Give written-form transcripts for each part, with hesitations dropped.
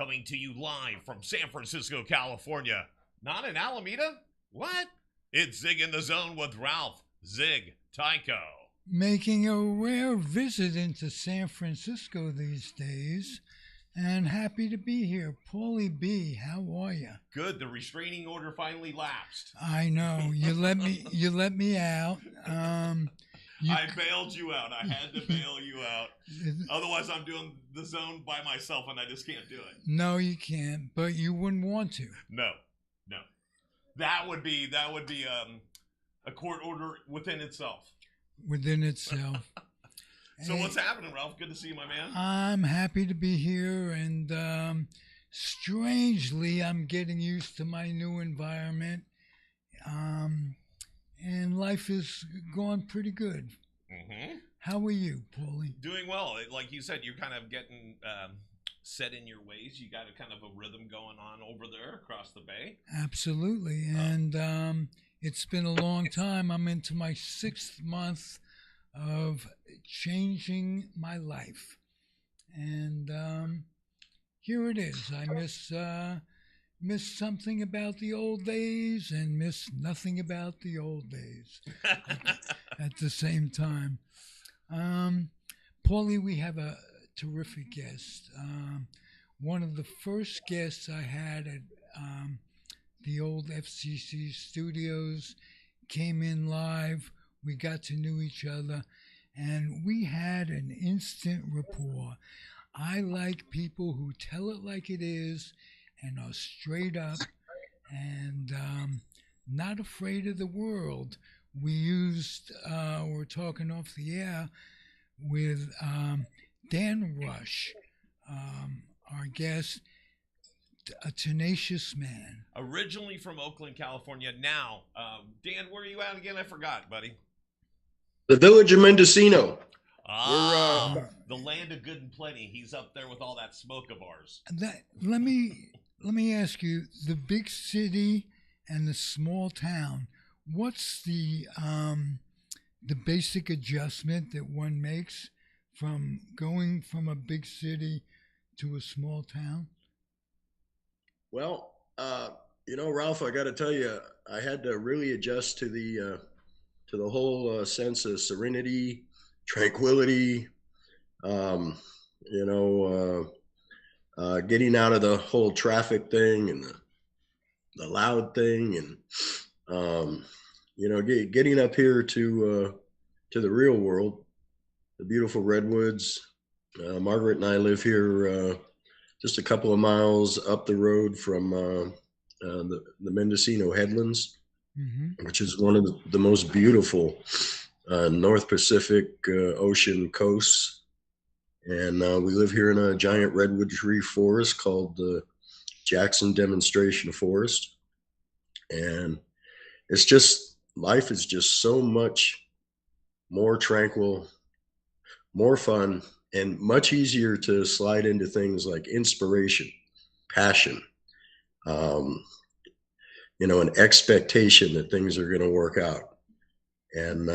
coming to you live from San Francisco, California. Not in Alameda? What? It's Zig in the Zone with Ralph, Zig, Tycho. Making a rare visit into San Francisco these days, and happy to be here. Pauly B, how are you? Good, the restraining order finally lapsed. I know, you let me out. I bailed you out. I had to bail you out. Otherwise, I'm doing the zone by myself, and I just can't do it. No, you can't, but you wouldn't want to. No. That would be a court order within itself. Within itself. So what's happening, Ralph? Good to see you, my man. I'm happy to be here, and strangely, I'm getting used to my new environment, and life is going pretty good. Mm-hmm. How are you, Pauly? Doing well. Like you said, you're kind of getting set in your ways. You got a kind of a rhythm going on over there across the bay. Absolutely, and it's been a long time. I'm into my 6th month of changing my life, and here it is. I miss something about the old days and miss nothing about the old days at the same time. Pauly, we have a terrific guest. One of the first guests I had at the old FCC studios came in live. We got to know each other, and we had an instant rapport. I like people who tell it like it is and are straight up and not afraid of the world. We're talking off the air with Dan Rush, our guest, a tenacious man. Originally from Oakland, California. Now, Dan, where are you at again? I forgot, buddy. The village of Mendocino. The land of good and plenty. He's up there with all that smoke of ours. Let me ask you: the big city and the small town. What's the basic adjustment that one makes from going from a big city to a small town? Well, Ralph, I got to tell you, I had to really adjust to the whole sense of serenity, tranquility, getting out of the whole traffic thing and the loud thing, and getting up here to the real world, the beautiful redwoods. Margaret and I live here just a couple of miles up the road from the Mendocino Headlands, mm-hmm. which is one of the most beautiful North Pacific Ocean coasts. And we live here in a giant redwood tree forest called the Jackson Demonstration Forest. And it's just, life is just so much more tranquil, more fun, and much easier to slide into things like inspiration, passion, an expectation that things are going to work out, and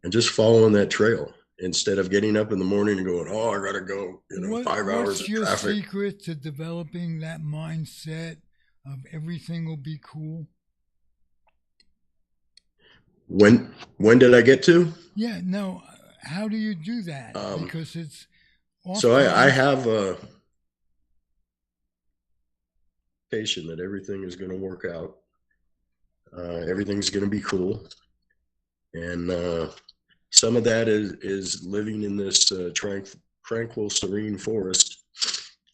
just following that trail instead of getting up in the morning and going, oh, I got to go, 5 hours of traffic. What's your secret to developing that mindset of everything will be cool? When did I get to? Yeah, no. How do you do that? Because it's so I have a patient that everything is going to work out. Everything's going to be cool, and some of that is living in this tranquil, serene forest,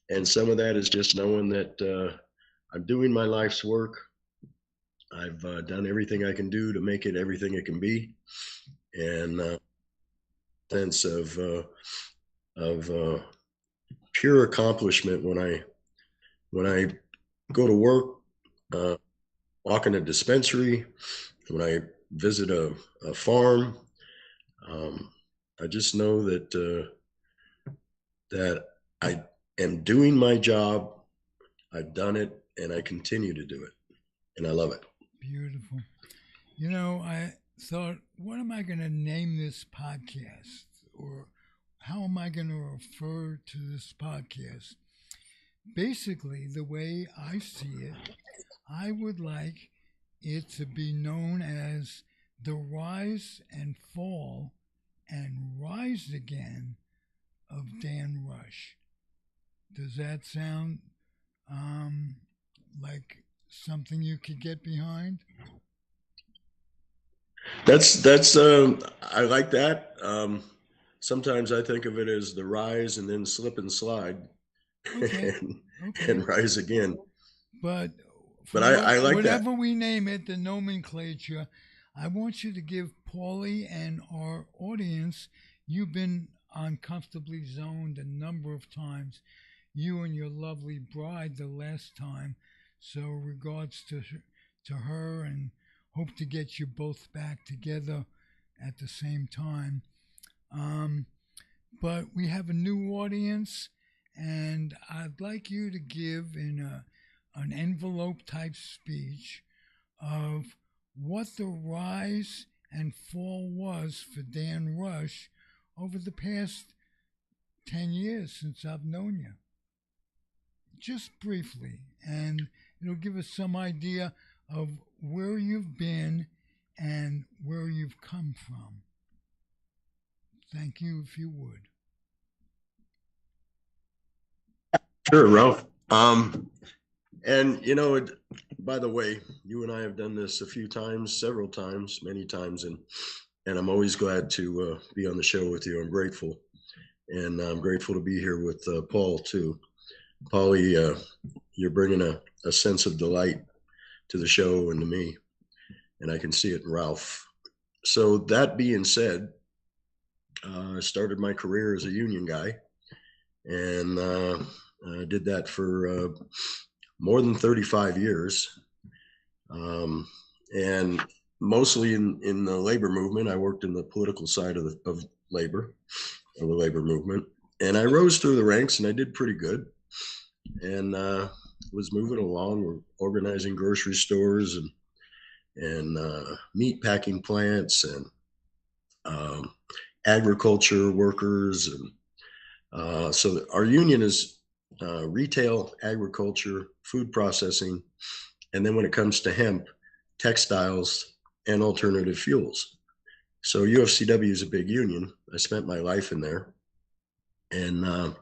and some of that is just knowing that I'm doing my life's work. I've done everything I can do to make it everything it can be, and sense of pure accomplishment when I go to work, walk in a dispensary, when I visit a farm. I just know that I am doing my job. I've done it, and I continue to do it, and I love it. Beautiful. I thought, what am I going to name this podcast, or how am I going to refer to this podcast? basically, the way I see it, I would like it to be known as the rise and fall and rise again of Dan Rush. Does that sound like something you could get behind? That's I like that. Sometimes I think of it as the rise and then slip and slide Okay, and, okay. and rise again. But But for I like that. whatever we name it, the nomenclature, I want you to give Pauly and our audience, you've been uncomfortably zoned a number of times, you and your lovely bride the last time. So regards to her, and hope to get you both back together at the same time. Um, but we have a new audience, and I'd like you to give in an envelope type speech of what the rise and fall was for Dan Rush over the past 10 years since I've known you. Just briefly, and it'll give us some idea of where you've been and where you've come from. Thank you, if you would. Sure, Ralph. And by the way, you and I have done this a few times, several times, many times, and I'm always glad to be on the show with you. I'm grateful, and I'm grateful to be here with Paul too. Pauly, you're bringing a sense of delight to the show and to me, and I can see it in Ralph. So that being said, I started my career as a union guy, and did that for more than 35 years, and mostly in the labor movement. I worked in the political side of labor, of the labor movement, and I rose through the ranks, and I did pretty good, and was moving along, organizing grocery stores and meat packing plants and agriculture workers, and so our union is retail, agriculture, food processing, and then when it comes to hemp, textiles, and alternative fuels. So UFCW is a big union. I spent my life in there, and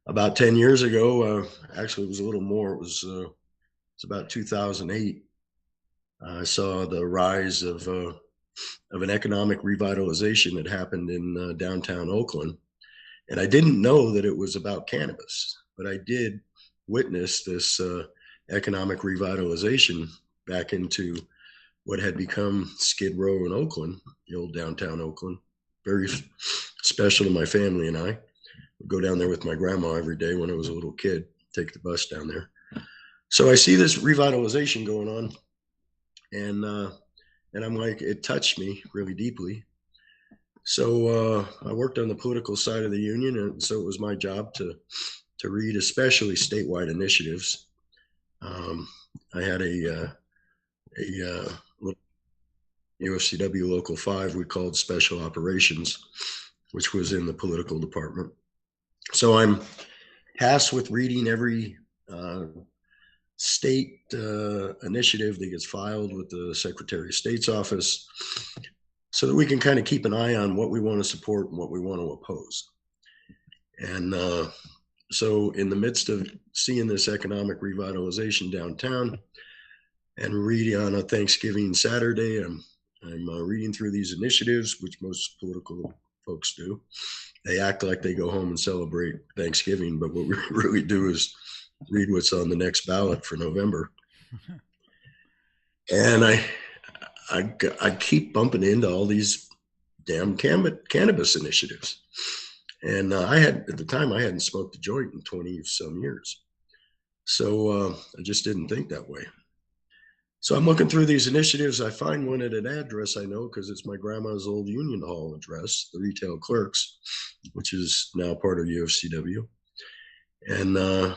about 10 years ago, actually it was a little more. It's about 2008. I saw the rise of an economic revitalization that happened in downtown Oakland. And I didn't know that it was about cannabis, but I did witness this economic revitalization back into what had become Skid Row in Oakland, the old downtown Oakland. Very special to my family and I. Would go down there with my grandma every day when I was a little kid, take the bus down there. So I see this revitalization going on, and I'm like, it touched me really deeply. So I worked on the political side of the union, and so it was my job to read, especially statewide initiatives. I had a UFCW Local 5 we called Special Operations, which was in the political department. So I'm tasked with reading every state initiative that gets filed with the Secretary of State's office, so that we can kind of keep an eye on what we want to support and what we want to oppose. And so in the midst of seeing this economic revitalization downtown and reading on a Thanksgiving Saturday, I'm reading through these initiatives, which most political folks do. They act like they go home and celebrate Thanksgiving, but what we really do is read what's on the next ballot for November. And I keep bumping into all these damn cannabis initiatives. And at the time, I hadn't smoked a joint in 20 some years. So I just didn't think that way. So I'm looking through these initiatives. I find one at an address I know because it's my grandma's old Union Hall address, the Retail Clerks, which is now part of UFCW. And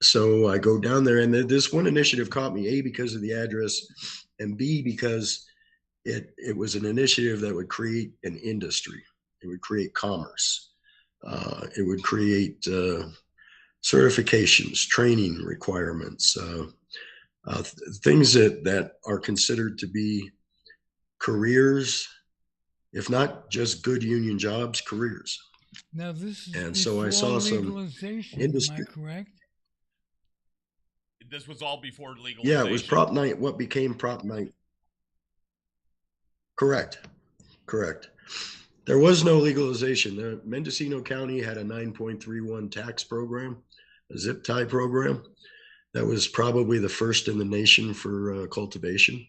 so I go down there, and this one initiative caught me, A, because of the address, and B, because it was an initiative that would create an industry. It would create commerce. It would create certifications, training requirements, things that are considered to be careers, if not just good union jobs, careers. Now this is And so I before saw some legalization. Am I industry. correct? This was all before Yeah, it was legalization. Prop 9, what became Prop 9. Correct. Correct. There was no legalization. The Mendocino County had a 9.31 tax program, a zip tie program. That was probably the first in the nation for cultivation.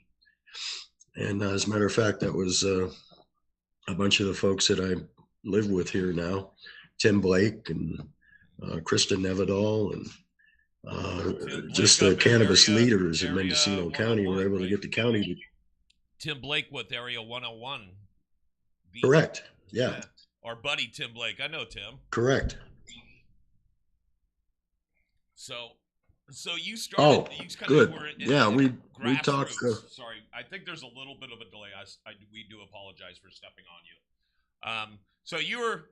And as a matter of fact, that was a bunch of the folks that I live with here now, Tim Blake and Krista Nevedal, and just the cannabis leaders in Mendocino County were able to get the county to. Tim Blake with Area 101. Correct. Yeah. Our buddy Tim Blake. I know Tim. Correct. So you started. Oh, good. Yeah, we talked. Sorry, I think there's a little bit of a delay. We do apologize for stepping on you. So you were,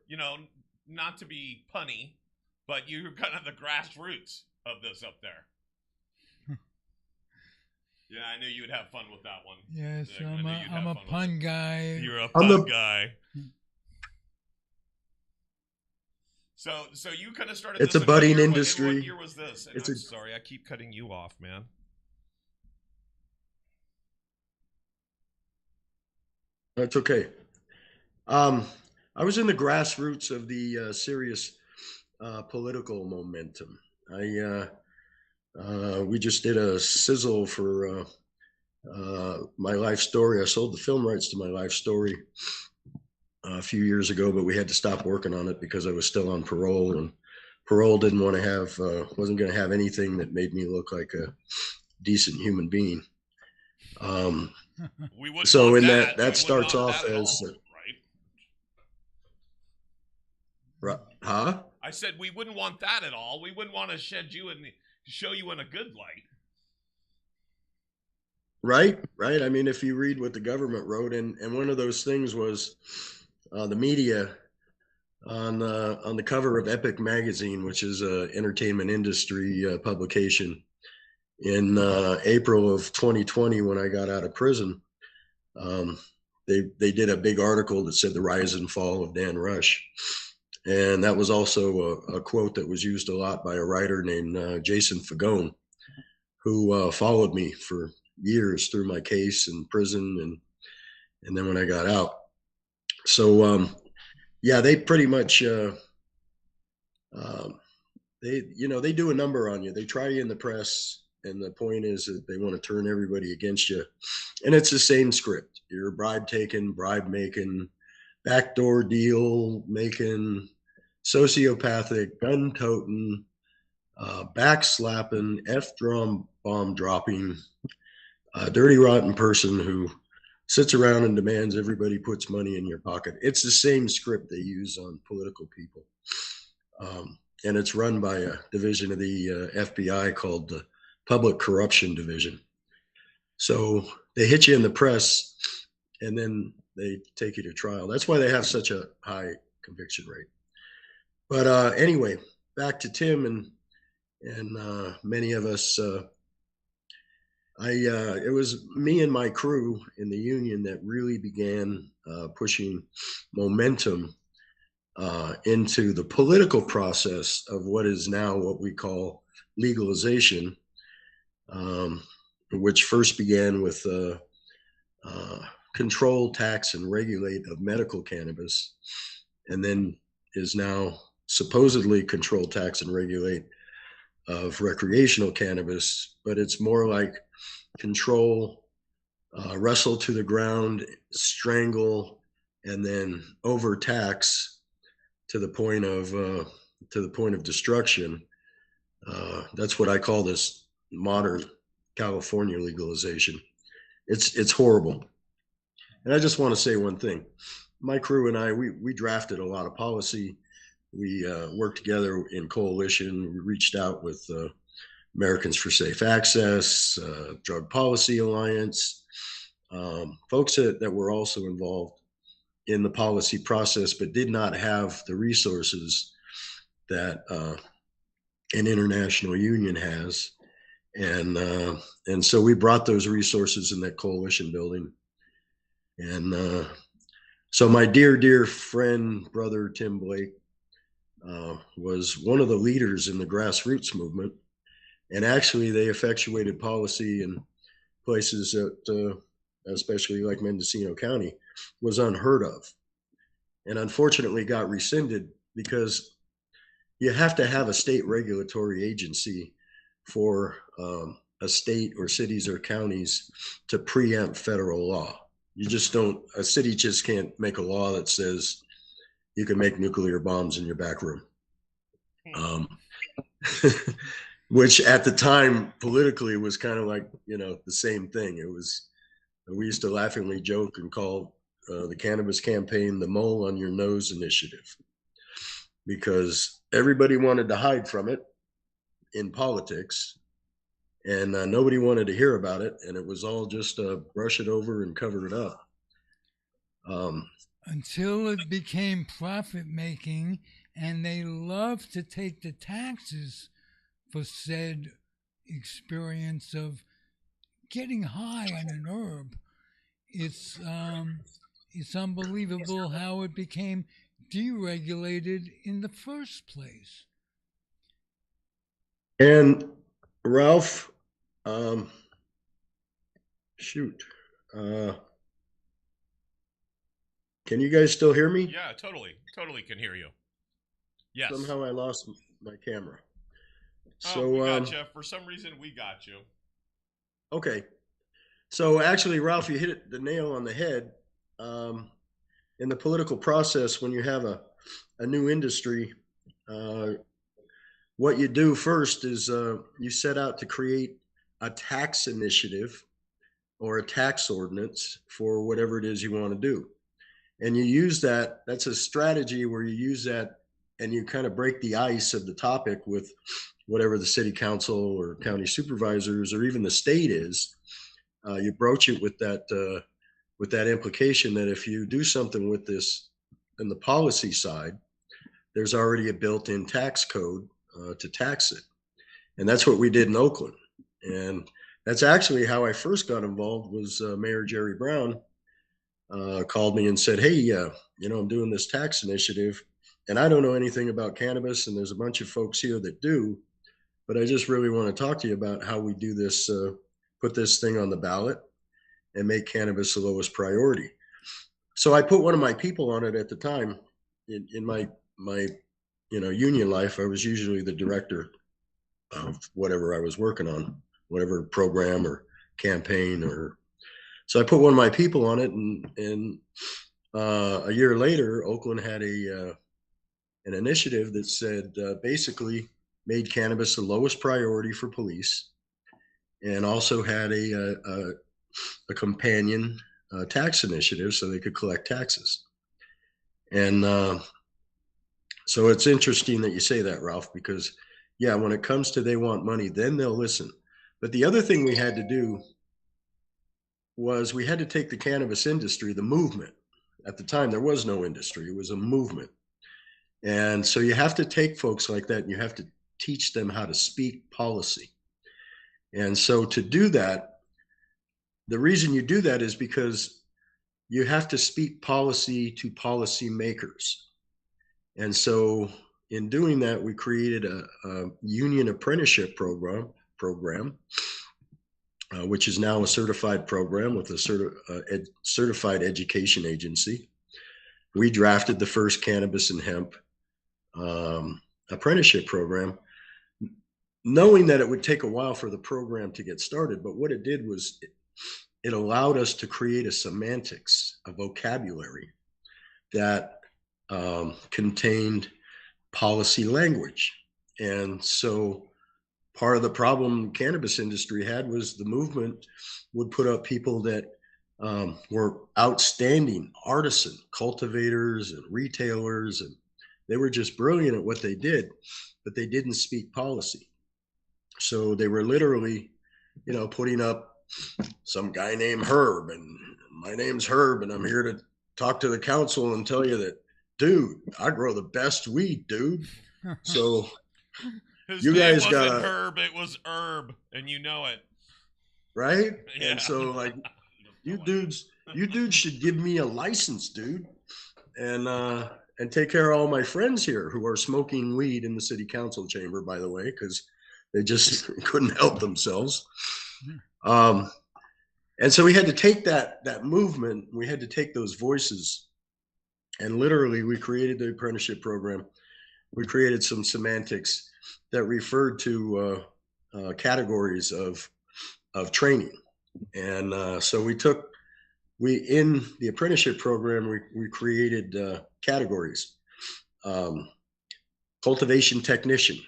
not to be punny, but you were kind of the grassroots of this up there. Yeah, I knew you would have fun with that one. Yes, I'm a pun guy. You're a pun guy. So you kind of started. It's a budding industry. What year was this? Sorry, I keep cutting you off, man. That's okay. I was in the grassroots of the serious political momentum. We just did a sizzle for My Life Story. I sold the film rights to My Life Story a few years ago, but we had to stop working on it because I was still on parole, and parole didn't want to have, wasn't going to have anything that made me look like a decent human being. So in that starts off as, right? Huh? I said we wouldn't want that at all. We wouldn't want to shed you and show you in a good light. Right. I mean, if you read what the government wrote, and one of those things was the media on the cover of Epic magazine, which is an entertainment industry publication, in April of 2020, when I got out of prison. They did a big article that said the rise and fall of Dan Rush. And that was also a quote that was used a lot by a writer named Jason Fagone, who followed me for years through my case in prison and then when I got out. So yeah, they pretty much they do a number on you. They try you in the press, and the point is that they want to turn everybody against you. And it's the same script. You're bribe taking, bribe making, backdoor deal making, sociopathic, gun toting, backslapping, F-drum bomb dropping, dirty rotten person who sits around and demands everybody puts money in your pocket. It's the same script they use on political people. And it's run by a division of the FBI called the Public Corruption Division. So they hit you in the press and then they take you to trial. That's why they have such a high conviction rate. But anyway, back to Tim and many of us. It was me and my crew in the union that really began pushing momentum into the political process of what is now what we call legalization, which first began with control, tax, and regulate of medical cannabis, and then is now supposedly control, tax, and regulate of recreational cannabis, but it's more like control, wrestle to the ground, strangle, and then overtax to the point of destruction. That's what I call this modern California legalization. It's horrible. And I just want to say one thing. My crew and I, we drafted a lot of policy. We worked together in coalition. We reached out with Americans for Safe Access, Drug Policy Alliance, folks that were also involved in the policy process, but did not have the resources that an international union has. And so we brought those resources in that coalition building. And so my dear friend, brother Tim Blake, was one of the leaders in the grassroots movement. And actually, they effectuated policy in places that, especially like Mendocino County, was unheard of. And unfortunately got rescinded because you have to have a state regulatory agency for a state or cities or counties to preempt federal law. You just don't, a city just can't make a law that says you can make nuclear bombs in your back room. Which at the time politically was kind of like, the same thing. It was, we used to laughingly joke and call the cannabis campaign the mole on your nose initiative, because everybody wanted to hide from it in politics, and nobody wanted to hear about it, and it was all just brush it over and cover it up. Until it became profit making, and they love to take the taxes for said experience of getting high on an herb. It's unbelievable how it became deregulated in the first place. And Ralph, shoot, can you guys still hear me? Yeah, totally can hear you. Yes. Somehow I lost my camera. So we got you. For some reason, we got you. Okay. So actually, Ralph, you hit the nail on the head. In the political process, when you have a new industry, what you do first is you set out to create a tax initiative or a tax ordinance for whatever it is you want to do. And you use that, that's a strategy where you use that and you kind of break the ice of the topic with whatever the city council or county supervisors or even the state is. You broach it with that implication that if you do something with this in the policy side, there's already a built-in tax code to tax it. And that's what we did in Oakland. And that's actually how I first got involved. Was Mayor Jerry Brown called me and said, hey, I'm doing this tax initiative and I don't know anything about cannabis, and there's a bunch of folks here that do, but I just really want to talk to you about how we do this, put this thing on the ballot and make cannabis the lowest priority. So I put one of my people on it at the time. In my union life, I was usually the director of whatever I was working on, whatever program or campaign or. So I put one of my people on it, and a year later, Oakland had an initiative that said basically made cannabis the lowest priority for police, and also had a companion tax initiative so they could collect taxes. And so it's interesting that you say that, Ralph, because yeah, when it comes to they want money, then they'll listen. But the other thing we had to do was we had to take the cannabis industry, the movement. At the time, there was no industry. It was a movement. And so you have to take folks like that and you have to teach them how to speak policy. And so to do that, the reason you do that is because you have to speak policy to policymakers. And so in doing that, we created a union apprenticeship program, which is now a certified program with a certified education agency. We drafted the first cannabis and hemp apprenticeship program, knowing that it would take a while for the program to get started. But what it did was it allowed us to create a semantics, a vocabulary that contained policy language. And so part of the problem cannabis industry had was the movement would put up people that were outstanding artisan cultivators and retailers, and they were just brilliant at what they did, but they didn't speak policy. So they were literally, putting up some guy named Herb, and my name's Herb, and I'm here to talk to the council and tell you that, dude, I grow the best weed, dude. So His You name guys wasn't got Herb, it was Herb, and you know it. right? Yeah. And so like you dudes should give me a license, dude. And take care of all my friends here who are smoking weed in the city council chamber, by the way, because they just couldn't help themselves. Um, and so we had to take that movement, we had to take those voices, and literally we created the apprenticeship program. We created some semantics that referred to categories of training. And so we in the apprenticeship program, we created categories. Cultivation technician,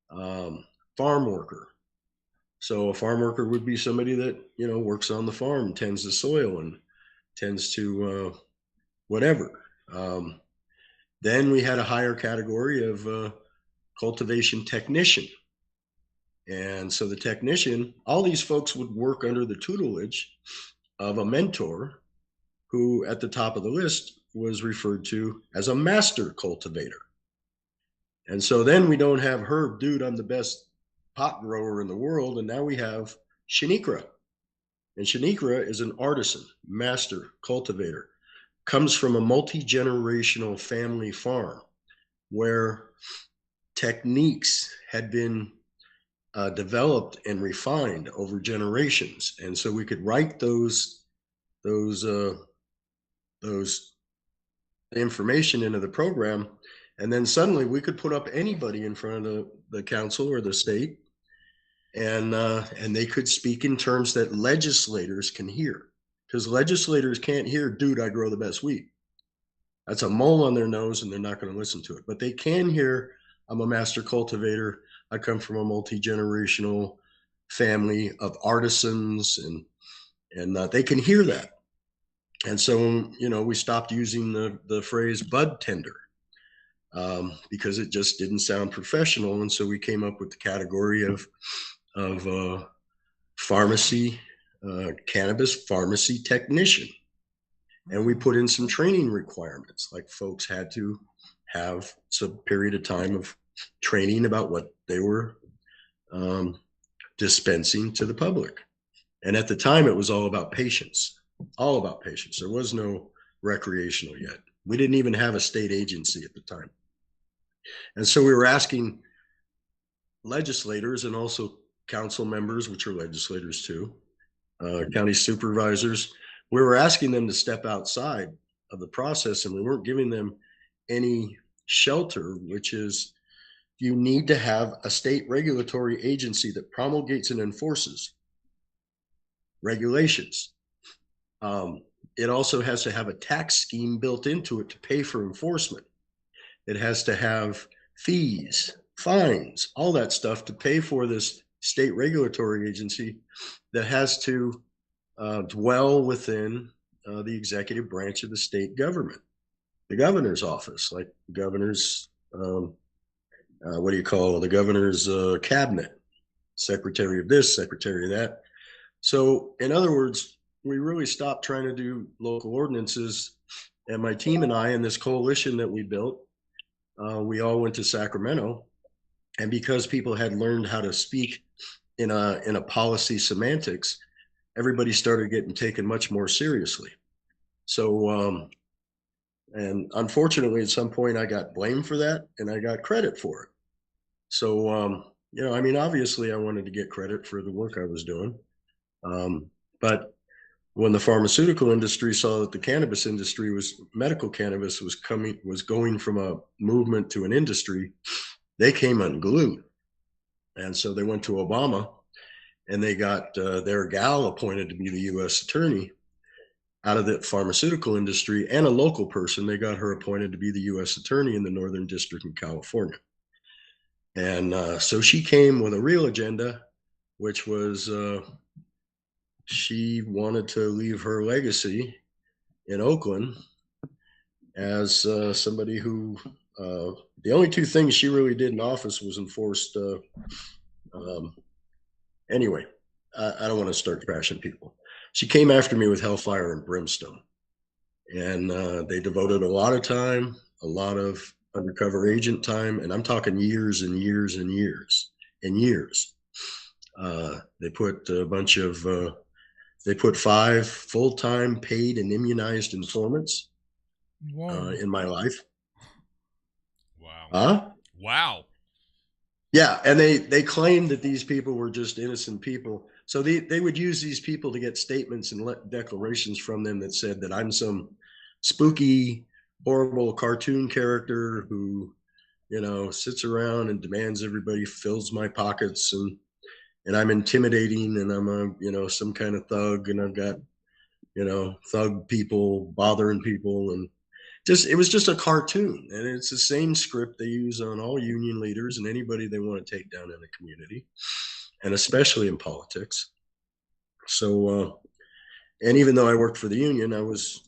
farm worker. So a farm worker would be somebody that, works on the farm, tends the soil and tends to whatever. Then we had a higher category of cultivation technician. And so the technician, all these folks would work under the tutelage of a mentor who at the top of the list was referred to as a master cultivator. And so then we don't have Herb, dude, I'm the best pot grower in the world. And now we have Shaniqua. And Shaniqua is an artisan, master cultivator, comes from a multi-generational family farm where techniques had been developed and refined over generations. And so we could write those information into the program, and then suddenly we could put up anybody in front of the council or the state, and they could speak in terms that legislators can hear, because legislators can't hear, dude, I grow the best weed. That's a mole on their nose, and they're not going to listen to it. But they can hear, I'm a master cultivator. I come from a multi-generational family of artisans, and they can hear that. And so, we stopped using the phrase bud tender because it just didn't sound professional. And so we came up with the category of pharmacy, cannabis pharmacy technician. And we put in some training requirements, like folks had to have some period of time of training about what they were dispensing to the public. And at the time, it was all about patients. All about patients. There was no recreational yet. We didn't even have a state agency at the time. And so we were asking legislators and also council members, which are legislators too, county supervisors, we were asking them to step outside of the process, and we weren't giving them any shelter, which is you need to have a state regulatory agency that promulgates and enforces regulations. It also has to have a tax scheme built into it to pay for enforcement. It has to have fees, fines, all that stuff to pay for this state regulatory agency that has to dwell within the executive branch of the state government, the governor's office, like the governor's, what do you call it? The governor's cabinet, secretary of this, secretary of that. So in other words, we really stopped trying to do local ordinances. And my team and I, in this coalition that we built, we all went to Sacramento. And because people had learned how to speak in a policy semantics, everybody started getting taken much more seriously. So, and unfortunately, at some point, I got blamed for that, and I got credit for it. So, obviously, I wanted to get credit for the work I was doing. But when the pharmaceutical industry saw that the cannabis industry medical cannabis was going from a movement to an industry, they came unglued. And so they went to Obama, and they got their gal appointed to be the U.S. attorney out of the pharmaceutical industry, and a local person. They got her appointed to be the U.S. attorney in the Northern District in California. And so she came with a real agenda, which was she wanted to leave her legacy in Oakland as somebody who, the only two things she really did in office was enforced. Anyway, I don't want to start trashing people. She came after me with hellfire and brimstone. And they devoted a lot of time, a lot of undercover agent time, and I'm talking years and years and years and years. They put a bunch of they put 5 full-time paid and immunized informants in my life. Wow. Wow. Yeah, and they claimed that these people were just innocent people. So they would use these people to get statements and declarations from them that said that I'm some spooky, horrible cartoon character who, sits around and demands everybody fills my pockets, and I'm intimidating, and I'm some kind of thug, and I've got, thug people bothering people, and it was just a cartoon. And it's the same script they use on all union leaders and anybody they want to take down in the community, and especially in politics. So, and even though I worked for the union, I was,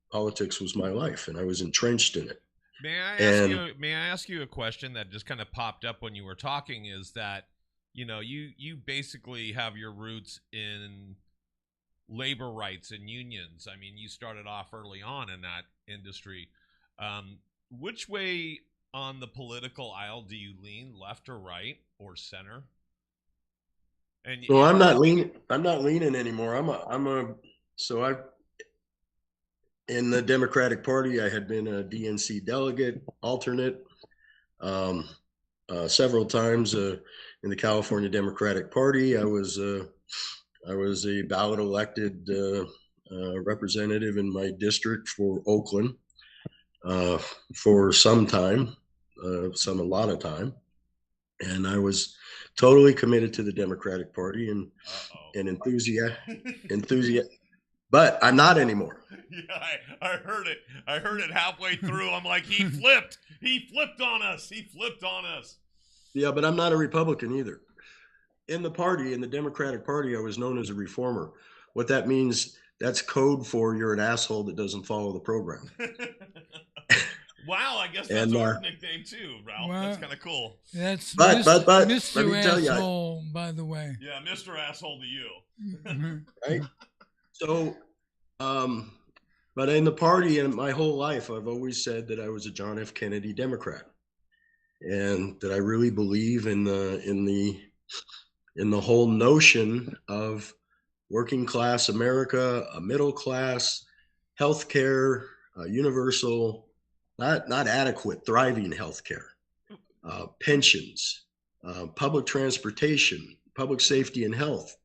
politics was my life, and I was entrenched in it. May I ask you a question that just kind of popped up when you were talking? Is that, you basically have your roots in labor rights and unions. I mean, you started off early on in that industry. Which way on the political aisle do you lean, left or right or center? And well, I'm not leaning anymore. In the Democratic Party, I had been a DNC delegate, alternate, several times in the California Democratic Party. I was a ballot elected representative in my district for Oakland for some time, a lot of time, and I was totally committed to the Democratic Party and enthusiastic. But I'm not anymore. Yeah, I heard it. I heard it halfway through. I'm like, he flipped. He flipped on us. Yeah, but I'm not a Republican either. In the Democratic Party, I was known as a reformer. What that means, that's code for you're an asshole that doesn't follow the program. Wow, I guess that's our nickname too, Ralph. Well, that's kind of cool. That's but Mr. Let me tell Asshole, by the way. Yeah, Mr. Asshole to you. Right? So, but in the party and my whole life, I've always said that I was a John F. Kennedy Democrat, and that I really believe in the whole notion of working class America, a middle class, healthcare, universal, not adequate, thriving healthcare, pensions, public transportation, public safety and health,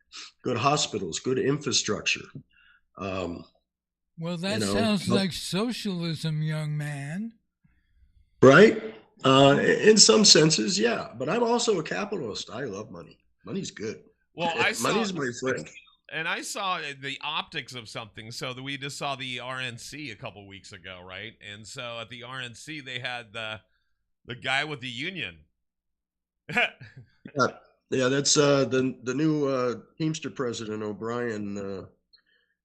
good hospitals, good infrastructure. Well, that sounds like socialism, young man. Right? In some senses, yeah. But I'm also a capitalist. I love money. Money's good. Well, money's my friend. And I saw the optics of something. So we just saw the RNC a couple weeks ago, right? And so at the RNC, they had the guy with the union. Yeah, that's the new Teamster president, O'Brien,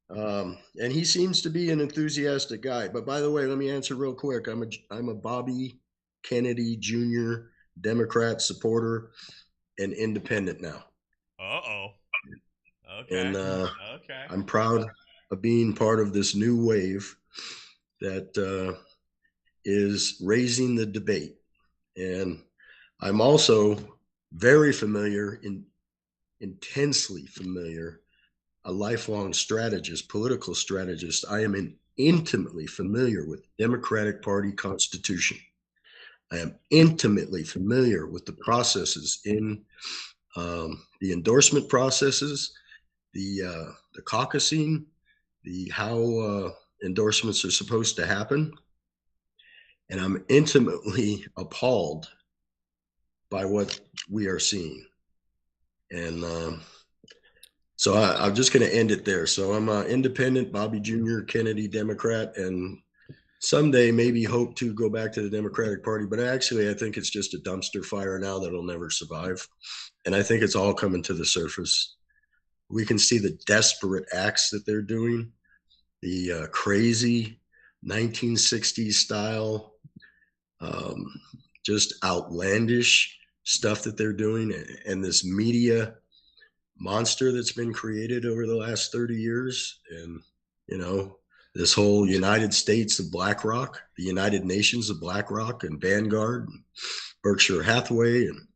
and he seems to be an enthusiastic guy. But by the way, let me answer real quick. I'm a Bobby Kennedy Jr. Democrat supporter and independent now. Uh-oh. Okay. And okay. I'm proud of being part of this new wave that is raising the debate. And I'm also very familiar, intensely familiar, a lifelong strategist, political strategist. I am intimately familiar with the Democratic Party Constitution. I am intimately familiar with the processes in the endorsement processes, the caucusing, how endorsements are supposed to happen. And I'm intimately appalled by what we are seeing. And so I'm just going to end it there. So I'm an independent Bobby Jr. Kennedy Democrat, and someday maybe hope to go back to the Democratic Party. But actually, I think it's just a dumpster fire now that'll never survive. And I think it's all coming to the surface. We can see the desperate acts that they're doing, the crazy 1960s style, just outlandish stuff that they're doing, and this media monster that's been created over the last 30 years. And, this whole United States of BlackRock, the United Nations of BlackRock and Vanguard, and Berkshire Hathaway, and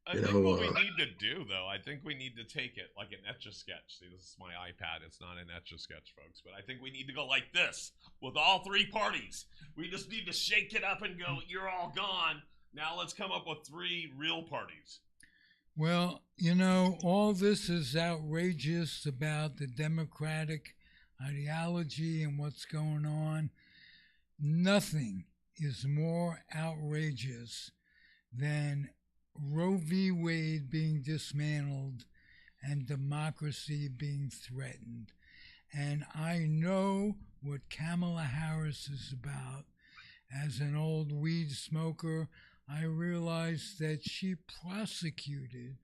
I think what we need to do, though, I think we need to take it like an Etch-a-Sketch. See, this is my iPad. It's not an Etch-a-Sketch, folks. But I think we need to go like this with all three parties. We just need to shake it up and go, you're all gone. Now let's come up with three real parties. Well, all this is outrageous about the Democratic ideology and what's going on. Nothing is more outrageous than Roe v. Wade being dismantled and democracy being threatened. And I know what Kamala Harris is about. As an old weed smoker, I realized that she prosecuted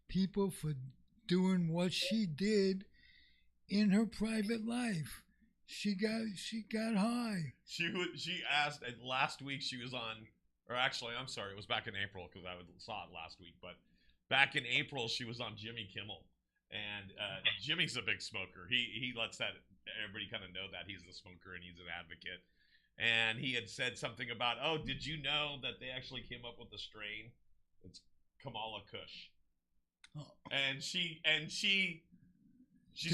people for doing what she did in her private life. She got high. She asked last week. She was on, or actually, I'm sorry, it was back in April because I saw it last week. But back in April, she was on Jimmy Kimmel, and Jimmy's a big smoker. He lets that everybody kind of know that he's a smoker and he's an advocate. And he had said something about, oh, did you know that they actually came up with a strain? It's Kamala Kush. Oh. And she's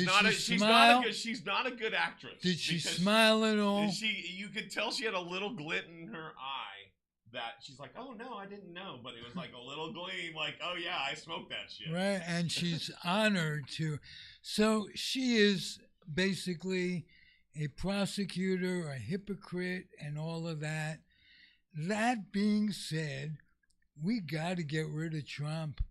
not a good actress. Did she smile at all? You could tell she had a little glint in her eye that she's like, oh no, I didn't know, but it was like a little gleam, like, oh yeah, I smoked that shit. Right, and she's honored to. So she is basically a prosecutor, a hypocrite, and all of that. That being said, we got to get rid of Trump.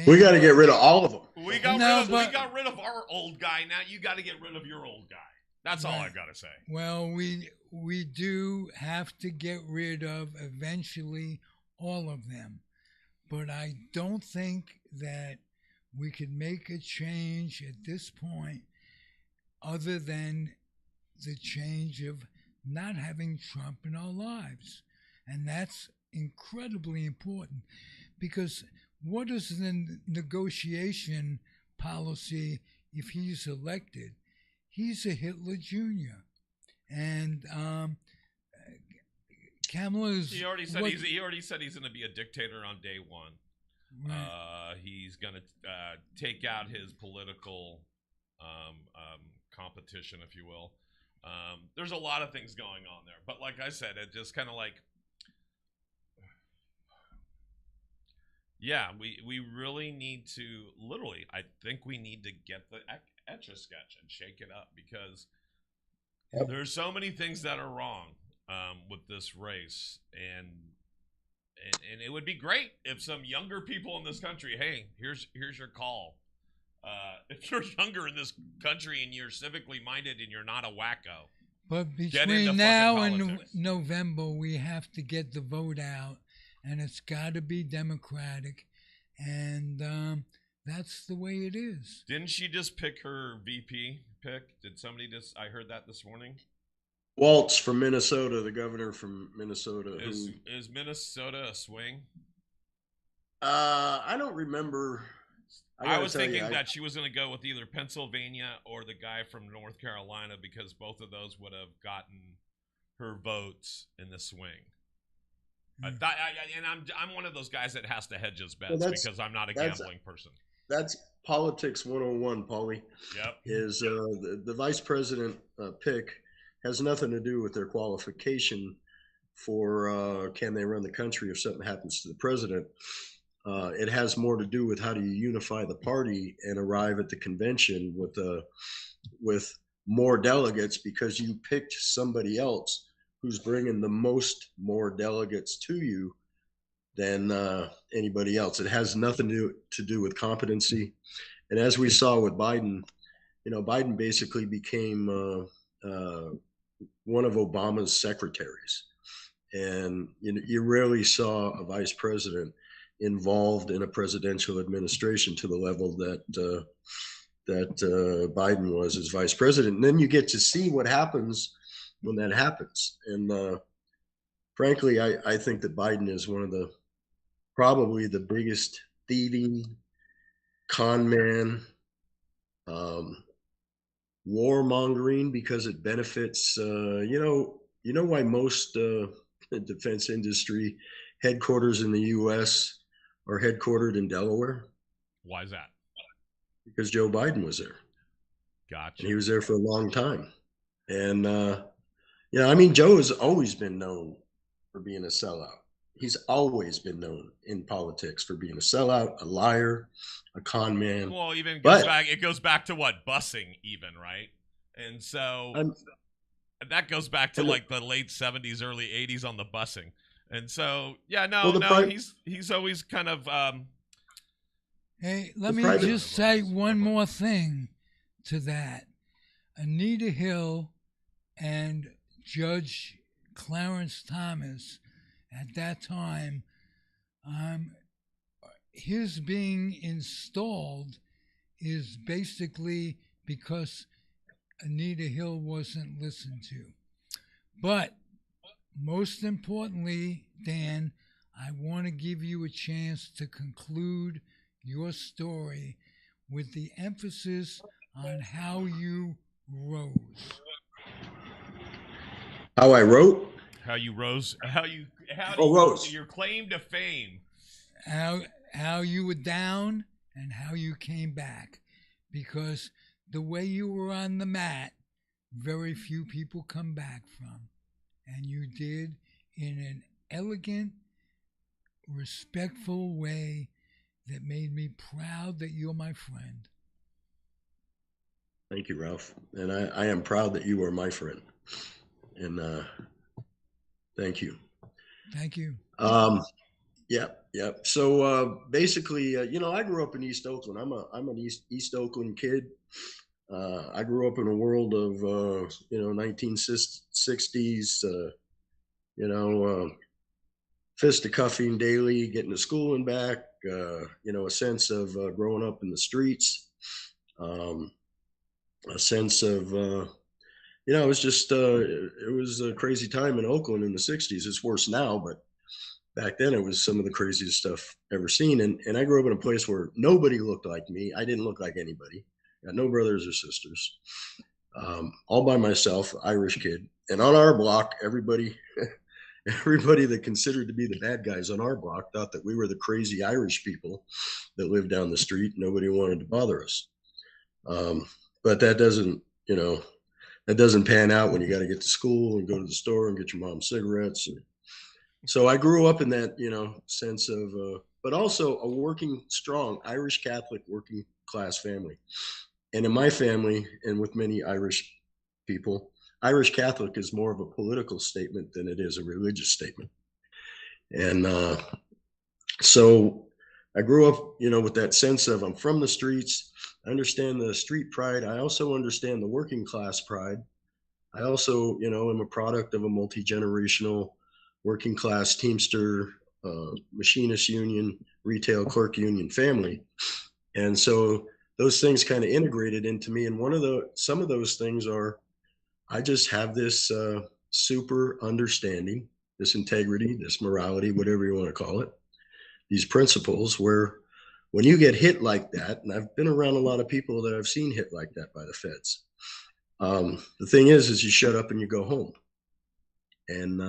We got to get rid of all of them. We got rid of our old guy. Now you got to get rid of your old guy. That's all I got to say. Well, we do have to get rid of eventually all of them. But I don't think that we could make a change at this point other than the change of not having Trump in our lives. And that's incredibly important because what is the negotiation policy if he's elected? He's a Hitler Jr. And Kamala's... He already said he's going to be a dictator on day one. Right. He's going to take out his political competition, if you will. There's a lot of things going on there. But like I said, it just kind of like... Yeah, we really need to, literally, I think we need to get the Etch-a-Sketch and shake it up because there's so many things that are wrong with this race. And it would be great if some younger people in this country, hey, here's your call. If you're younger in this country and you're civically minded and you're not a wacko. But between now and November, we have to get the vote out. And it's got to be Democratic, and that's the way it is. Didn't she just pick her VP pick? Did somebody just? I heard that this morning. Waltz from Minnesota, the governor from Minnesota. Is Minnesota a swing? I don't remember. I was thinking that she was going to go with either Pennsylvania or the guy from North Carolina because both of those would have gotten her votes in the swing. And I'm one of those guys that has to hedge his bets because I'm not a gambling person. That's politics 101, Pauly. Yep. Is the vice president pick has nothing to do with their qualification for can they run the country if something happens to the president. It has more to do with how do you unify the party and arrive at the convention with more delegates because you picked somebody else who's bringing the more delegates to you than anybody else. It has nothing to do with competency. And as we saw with Biden, Biden basically became one of Obama's secretaries. And you rarely saw a vice president involved in a presidential administration to the level that Biden was as vice president. And then you get to see what happens when that happens. And frankly, I think that Biden is one of probably the biggest thieving con man warmongering because it benefits. You know why most defense industry headquarters in the U.S. are headquartered in Delaware? Why is that? Because Joe Biden was there, Gotcha. and he was there for a long time. And I mean, Joe has always been known for being a sellout. He's always been known in politics for being a sellout, a liar, a con man. Well, even But it goes back to what, busing, even, right? And so I'm, that goes back to and the, like the late 70s, early 80s on the busing. And so, yeah, well, he's always kind of Hey, let the me private, just say one more thing to that. Anita Hill and Judge Clarence Thomas at that time, his being installed is basically because Anita Hill wasn't listened to. But most importantly, Dan, I want to give you a chance to conclude your story with the emphasis on how you rose. how I wrote. how you rose, Rose. your claim to fame. How you were down and how you came back, because the way you were on the mat, very few people come back from, and you did in an elegant, respectful way that made me proud that you're my friend. Thank you, Ralph. And I am proud that you are my friend. And thank you. Thank you. Yeah. So basically, I grew up in East Oakland. I'm an East Oakland kid. I grew up in a world of 1960s. Fisticuffing daily, getting to school and back. A sense of growing up in the streets. A sense of it was just it was a crazy time in Oakland in the 60s. It's worse now, but back then it was some of the craziest stuff ever seen. And I grew up in a place where nobody looked like me. I didn't look like anybody. Got no brothers or sisters. All by myself, Irish kid. And on our block, everybody that considered to be the bad guys on our block thought that we were the crazy Irish people that lived down the street. Nobody wanted to bother us. But that doesn't pan out when you got to get to school and go to the store and get your mom cigarettes. So I grew up in that, sense of, but also a working, strong Irish Catholic working class family. And in my family, and with many Irish people, Irish Catholic is more of a political statement than it is a religious statement. And so I grew up, with that sense of I'm from the streets. I understand the street pride. I also understand the working class pride. I also, am a product of a multi-generational working class Teamster, machinist union, retail clerk union family. And so those things kind of integrated into me. And some of those things are, I just have this super understanding, this integrity, this morality, whatever you want to call it, these principles where when you get hit like that, and I've been around a lot of people that I've seen hit like that by the feds. The thing is you shut up and you go home. And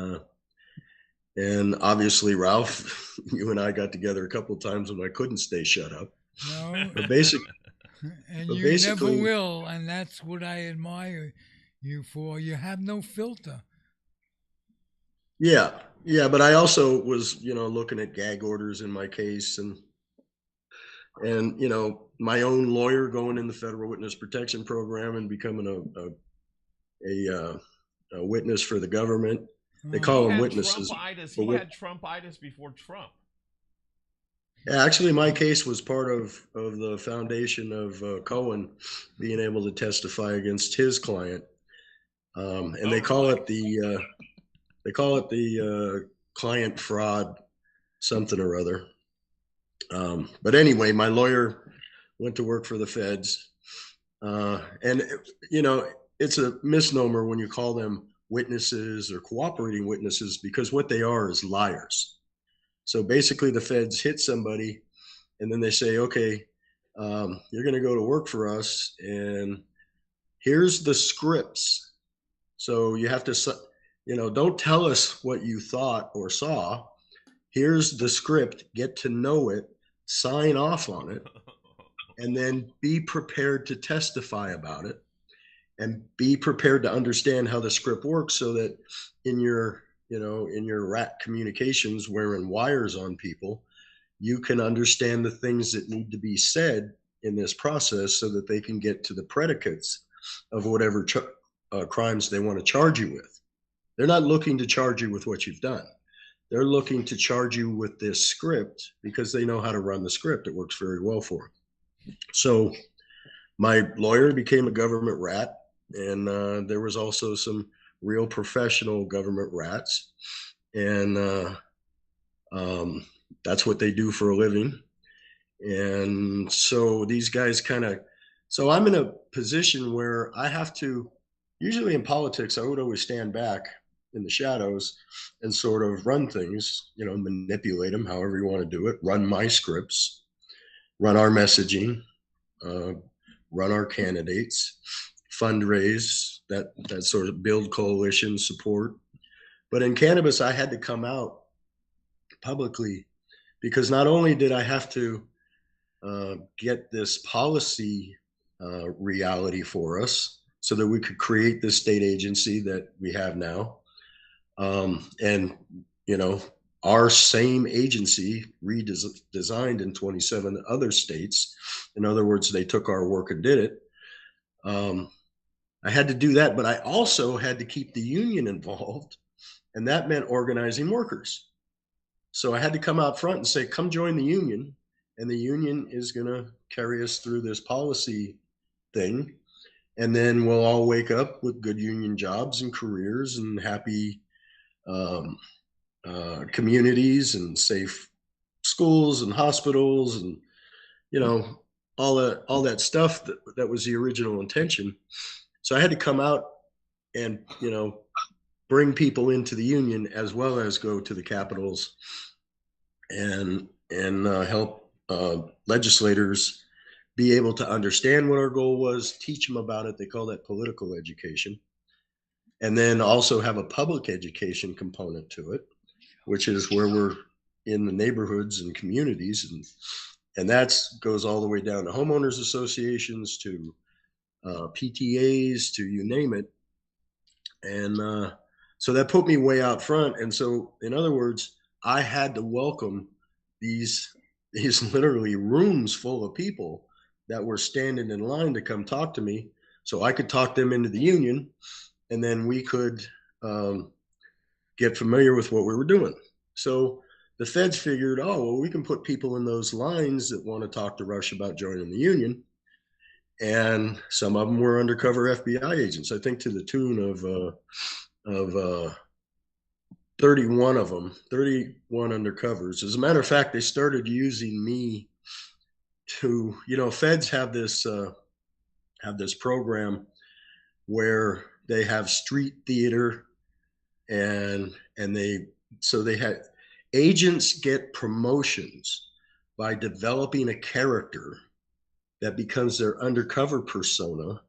obviously, Ralph, you and I got together a couple of times when I couldn't stay shut up. No, But basically, and you never will, and that's what I admire you for. You have no filter. Yeah, but I also was, looking at gag orders in my case, and my own lawyer going in the federal witness protection program and becoming a witness for the government. They call them witnesses. He had Trumpitis before Trump. Actually, my case was part of the foundation of Cohen being able to testify against his client, and they call it the client fraud something or other. But anyway, my lawyer went to work for the feds, and it's a misnomer when you call them witnesses or cooperating witnesses, because what they are is liars. So basically the feds hit somebody and then they say, okay, you're going to go to work for us, and here's the scripts. So you have to, don't tell us what you thought or saw. Here's the script, get to know it, sign off on it, and then be prepared to testify about it, and be prepared to understand how the script works, so that in your rat communications wearing wires on people, you can understand the things that need to be said in this process so that they can get to the predicates of whatever crimes they want to charge you with. They're not looking to charge you with what you've done. They're looking to charge you with this script because they know how to run the script. It works very well for them. So my lawyer became a government rat, and there was also some real professional government rats, and that's what they do for a living. And so these guys so I'm in a position where I have to, usually in politics, I would always stand back in the shadows and sort of run things, manipulate them, however you want to do it, run my scripts, run our messaging, run our candidates, fundraise, that sort of build coalition support. But in cannabis, I had to come out publicly, because not only did I have to get this policy reality for us so that we could create this state agency that we have now, and our same agency redesigned in 27 other states. In other words, they took our work and did it. I had to do that, but I also had to keep the union involved, and that meant organizing workers. So I had to come out front and say, come join the union, and the union is going to carry us through this policy thing. And then we'll all wake up with good union jobs and careers and happy communities and safe schools and hospitals, and all that stuff that was the original intention. So I had to come out and bring people into the union, as well as go to the capitals and help legislators be able to understand what our goal was, teach them about it. They call that political education. And then also have a public education component to it, which is where we're in the neighborhoods and communities. And that goes all the way down to homeowners associations, to PTAs, to you name it. And so that put me way out front. And so, in other words, I had to welcome these literally rooms full of people that were standing in line to come talk to me, so I could talk them into the union, and then we could get familiar with what we were doing. So the feds figured, oh, well, we can put people in those lines that want to talk to Rush about joining the union. And some of them were undercover FBI agents, I think to the tune of 31 of them, 31 undercovers. As a matter of fact, they started using me to, feds have this program where they have street theater, and they had agents get promotions by developing a character that becomes their undercover persona,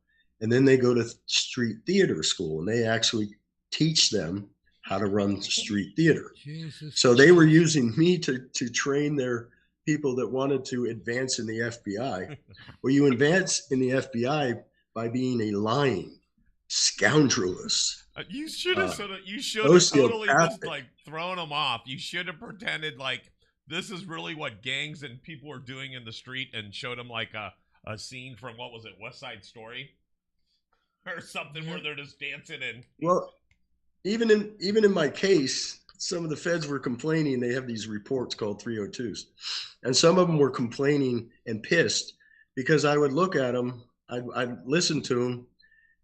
and then they go to street theater school, and they actually teach them how to run street theater. Jesus. So they were using me to train their people that wanted to advance in the FBI. Well, you advance in the FBI by being a lying, scoundrelous. You should have totally just thrown them off. You should have pretended like this is really what gangs and people are doing in the street, and showed them like a scene from, what was it, West Side Story or something, where they're just dancing and. Well, even in my case, some of the feds were complaining. They have these reports called 302s, and some of them were complaining and pissed because I would look at them, I'd listen to them,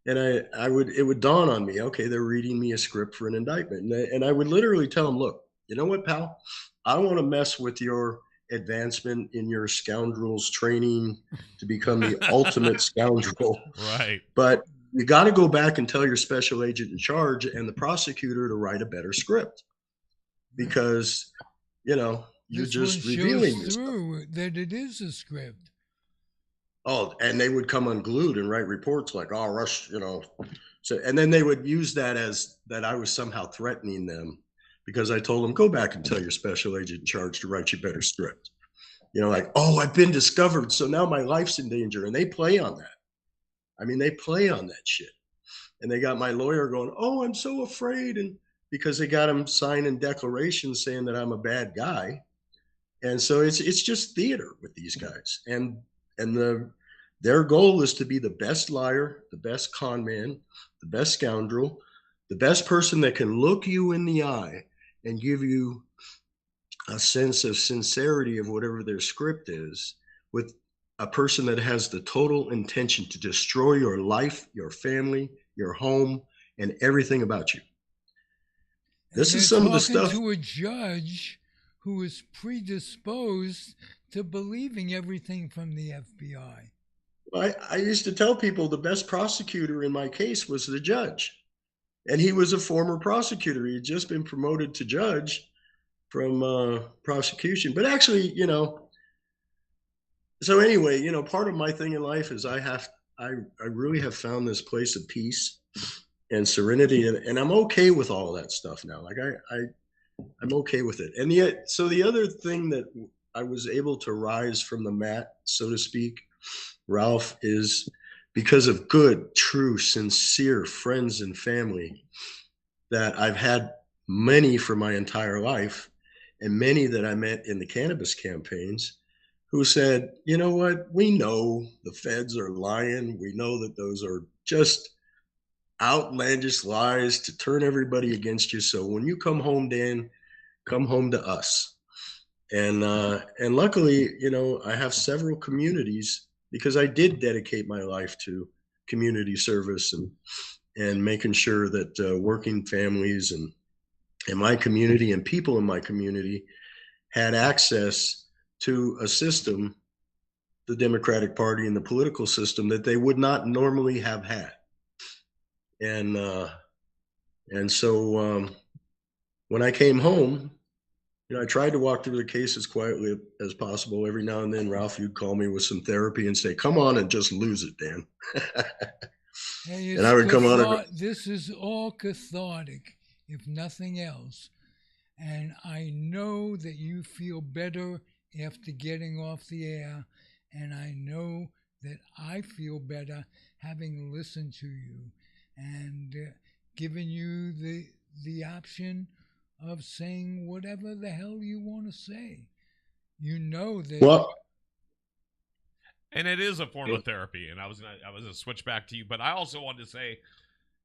and it would dawn on me, okay, they're reading me a script for an indictment, and I would literally tell them, look, you know what, pal, I want to mess with your advancement in your scoundrels training to become the ultimate scoundrel, right? But you got to go back and tell your special agent in charge and the prosecutor to write a better script, because you're just revealing this through that it is a script. Oh, and they would come unglued and write reports like, "Oh, Rush," you know. So, and then they would use that as that I was somehow threatening them because I told them, "Go back and tell your special agent in charge to write you better script." You know, like, "Oh, I've been discovered, so now my life's in danger," and they play on that. I mean, they play on that shit. And they got my lawyer going, "Oh, I'm so afraid," and because they got him signing declarations saying that I'm a bad guy. And so it's just theater with these guys, and their goal is to be the best liar, the best con man, the best scoundrel, the best person that can look you in the eye and give you a sense of sincerity of whatever their script is, with a person that has the total intention to destroy your life, your family, your home, and everything about you. And This they're is some of the talking stuff. to a judge who is predisposed to believing everything from the FBI. I used to tell people the best prosecutor in my case was the judge. And he was a former prosecutor. He had just been promoted to judge from prosecution. But actually, you know, so anyway, you know, part of my thing in life is I really have found this place of peace and serenity, and I'm okay with all of that stuff now. Like I'm okay with it. And yet, so the other thing that I was able to rise from the mat, so to speak, Ralph, is because of good, true, sincere friends and family that I've had many for my entire life, and many that I met in the cannabis campaigns who said, "You know what? We know the feds are lying. We know that those are just outlandish lies to turn everybody against you. So when you come home, Dan, come home to us." And luckily, you know, I have several communities because I did dedicate my life to community service and making sure that working families and my community and people in my community had access to a system, the Democratic Party and the political system, that they would not normally have had. And so when I came home, you know, I tried to walk through the case as quietly as possible. Every now and then, Ralph, you'd call me with some therapy and say, "Come on and just lose it, Dan." Hey, And it's I would come out of it. This is all cathartic, if nothing else. And I know that you feel better after getting off the air. And I know that I feel better having listened to you and given you the option of saying whatever the hell you want to say. You know that. Well, And it is a form of therapy. And I was gonna switch back to you, but I also wanted to say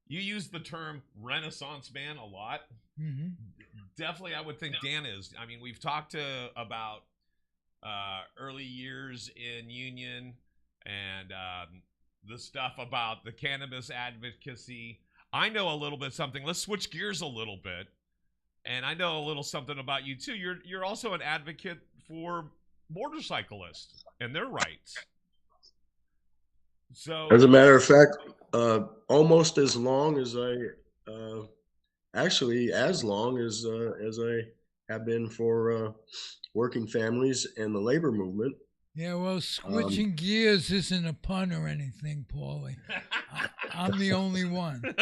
you use the term Renaissance man a lot. Mm-hmm. Definitely, I would think Dan is. I mean, we've talked about early years in union and the stuff about the cannabis advocacy. I know a little bit something. Let's switch gears a little bit. And I know a little something about you too. You're also an advocate for motorcyclists and their rights. So, as a matter of fact, almost as long as actually as long as I have been for working families and the labor movement. Yeah, well, switching gears isn't a pun or anything, Pauly. I'm the only one. You're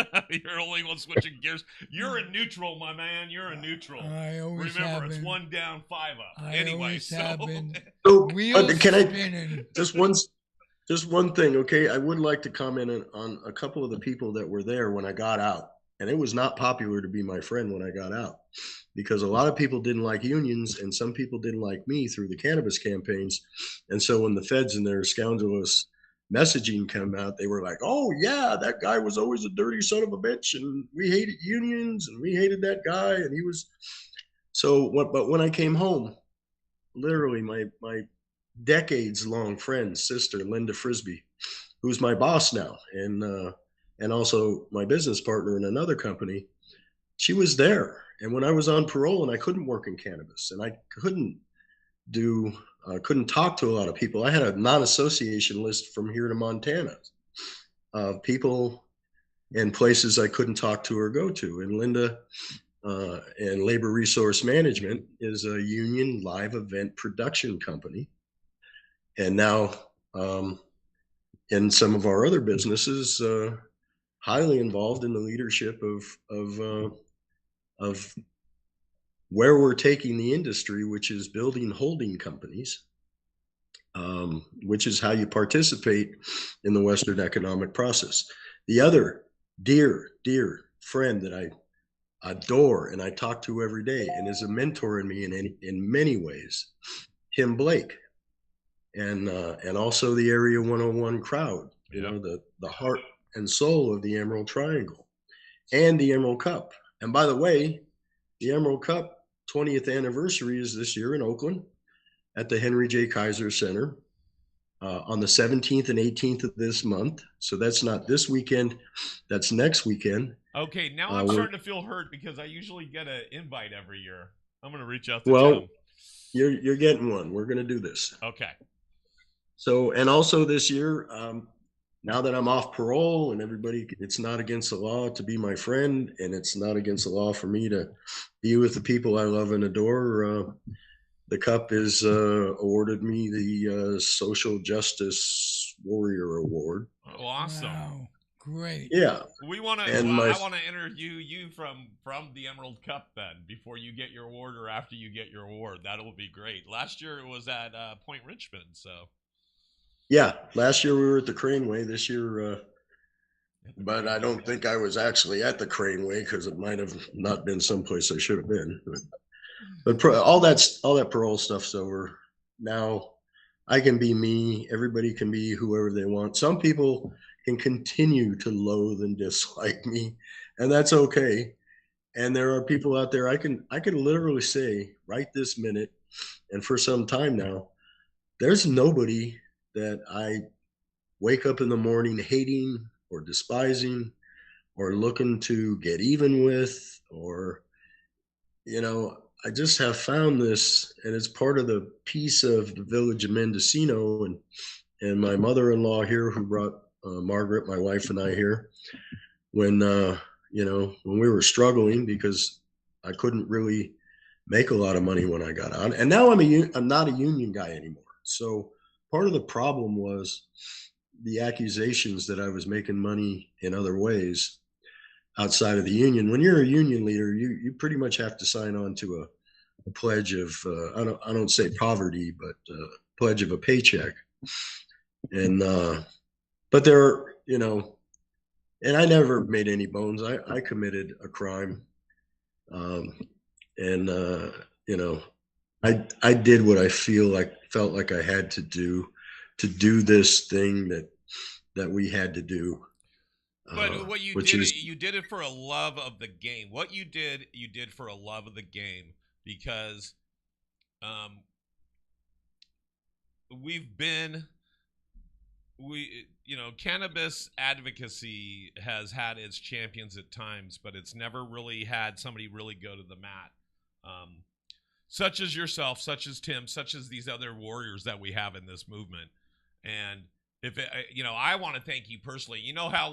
the only one switching gears. You're a neutral, my man. You're a neutral. I always Remember, have it's been. 1 down, 5 up. I Anyway, always so have been. So, Wheels but can I spinning. just one thing, okay? I would like to comment on a couple of the people that were there when I got out, and it was not popular to be my friend when I got out, because a lot of people didn't like unions, and some people didn't like me through the cannabis campaigns. And so when the feds and their scoundrelous messaging came out, they were like, "Oh yeah, that guy was always a dirty son of a bitch, and we hated unions, and we hated that guy, and he was." So, but when I came home, literally my decades long friend, sister Linda Frisbee, who's my boss now, and also my business partner in another company, she was there. And when I was on parole and I couldn't work in cannabis and I couldn't talk to a lot of people, I had a non-association list from here to Montana of people and places I couldn't talk to or go to. And Linda and Labor Resource Management is a union live event production company. And now and some of our other businesses, highly involved in the leadership of where we're taking the industry, which is building holding companies, which is how you participate in the Western economic process. The other dear friend that I adore and I talk to every day and is a mentor in me in many ways, Tim Blake, and also the Area 101 crowd, you know, the heart and soul of the Emerald Triangle and the Emerald Cup. And by the way, the Emerald Cup 20th anniversary is this year in Oakland at the Henry J. Kaiser Center on the 17th and 18th of this month. So that's not this weekend, that's next weekend. Okay, now I'm starting to feel hurt because I usually get an invite every year. I'm going to reach out to Tim. You're getting one. We're going to do this. Okay. So, and also this year, now that I'm off parole and everybody, it's not against the law to be my friend, and it's not against the law for me to be with the people I love and adore. The Cup is awarded me the Social Justice Warrior Award. Oh, awesome. Wow. Great. Yeah. We want to. I want to interview you from the Emerald Cup then, before you get your award or after you get your award. That'll be great. Last year it was at Point Richmond, so. Yeah, last year we were at the Craneway. This year, but I don't think I was actually at the Craneway because it might have not been someplace I should have been. But all that parole stuff's over now. I can be me. Everybody can be whoever they want. Some people can continue to loathe and dislike me, and that's okay. And there are people out there I can literally say right this minute, and for some time now, there's nobody that I wake up in the morning hating or despising or looking to get even with, or, you know, I just have found this, and it's part of the piece of the village of Mendocino, and my mother-in-law here, who brought Margaret, my wife, and I here when when we were struggling because I couldn't really make a lot of money when I got out, and now I'm not a union guy anymore. So part of the problem was the accusations that I was making money in other ways outside of the union. When you're a union leader, you pretty much have to sign on to a pledge of I don't say poverty, but pledge of a paycheck. And but there are, and I never made any bones. I committed a crime, and I did what I felt like I had to do this thing that we had to do. But what you did, you did it for a love of the game. What you did for a love of the game, because cannabis advocacy has had its champions at times, but it's never really had somebody really go to the mat. Such as yourself, such as Tim, such as these other warriors that we have in this movement. And I want to thank you personally. You know how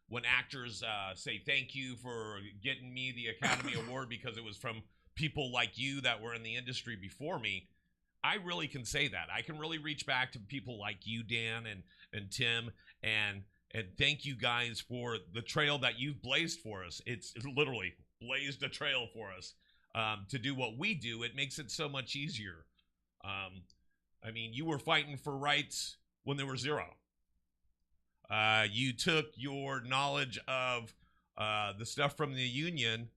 when actors say thank you for getting me the Academy Award because it was from people like you that were in the industry before me. I really can say that. I can really reach back to people like you, Dan, and Tim, and thank you guys for the trail that you've blazed for us. It's literally blazed a trail for us to do what we do. It makes it so much easier. You were fighting for rights when there were zero. You took your knowledge of the stuff from the union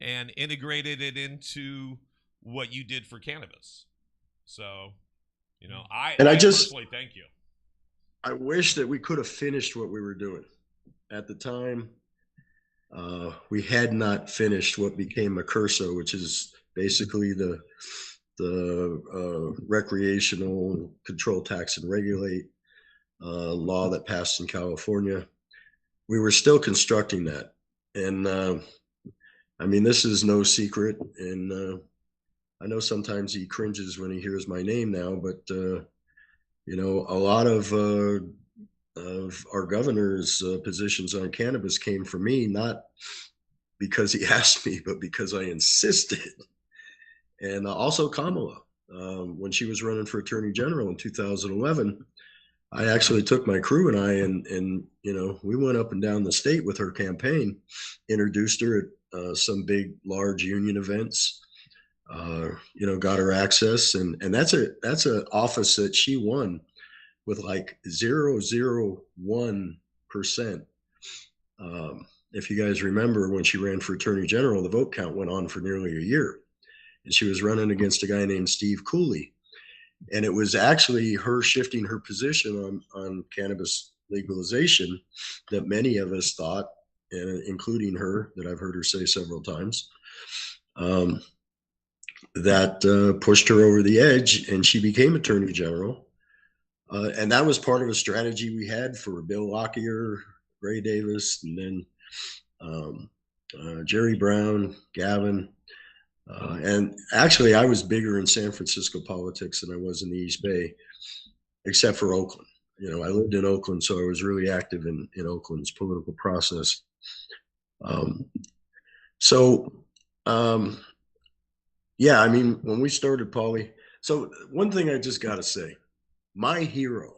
and integrated it into what you did for cannabis. So, I personally thank you. I wish that we could have finished what we were doing. At the time, we had not finished what became a CURSO, which is basically the recreational control, tax, and regulate law that passed in California. We were still constructing that. And this is no secret. And I know sometimes he cringes when he hears my name now, but a lot of our governor's positions on cannabis came from me, not because he asked me, but because I insisted. And also Kamala, when she was running for Attorney General in 2011, I actually took my crew and and we went up and down the state with her campaign, introduced her at some big, large union events. Got her access, and that's a office that she won with like 0.001%. If you guys remember, when she ran for attorney general, the vote count went on for nearly a year, and she was running against a guy named Steve Cooley. And it was actually her shifting her position on cannabis legalization that many of us thought, and including her, that I've heard her say several times, that pushed her over the edge, and she became attorney general. And that was part of a strategy we had for Bill Lockyer, Ray Davis, and then Jerry Brown, Gavin. And actually, I was bigger in San Francisco politics than I was in the East Bay, except for Oakland. I lived in Oakland, so I was really active in Oakland's political process. Yeah, I mean, when we started Pauly, so one thing I just got to say, my hero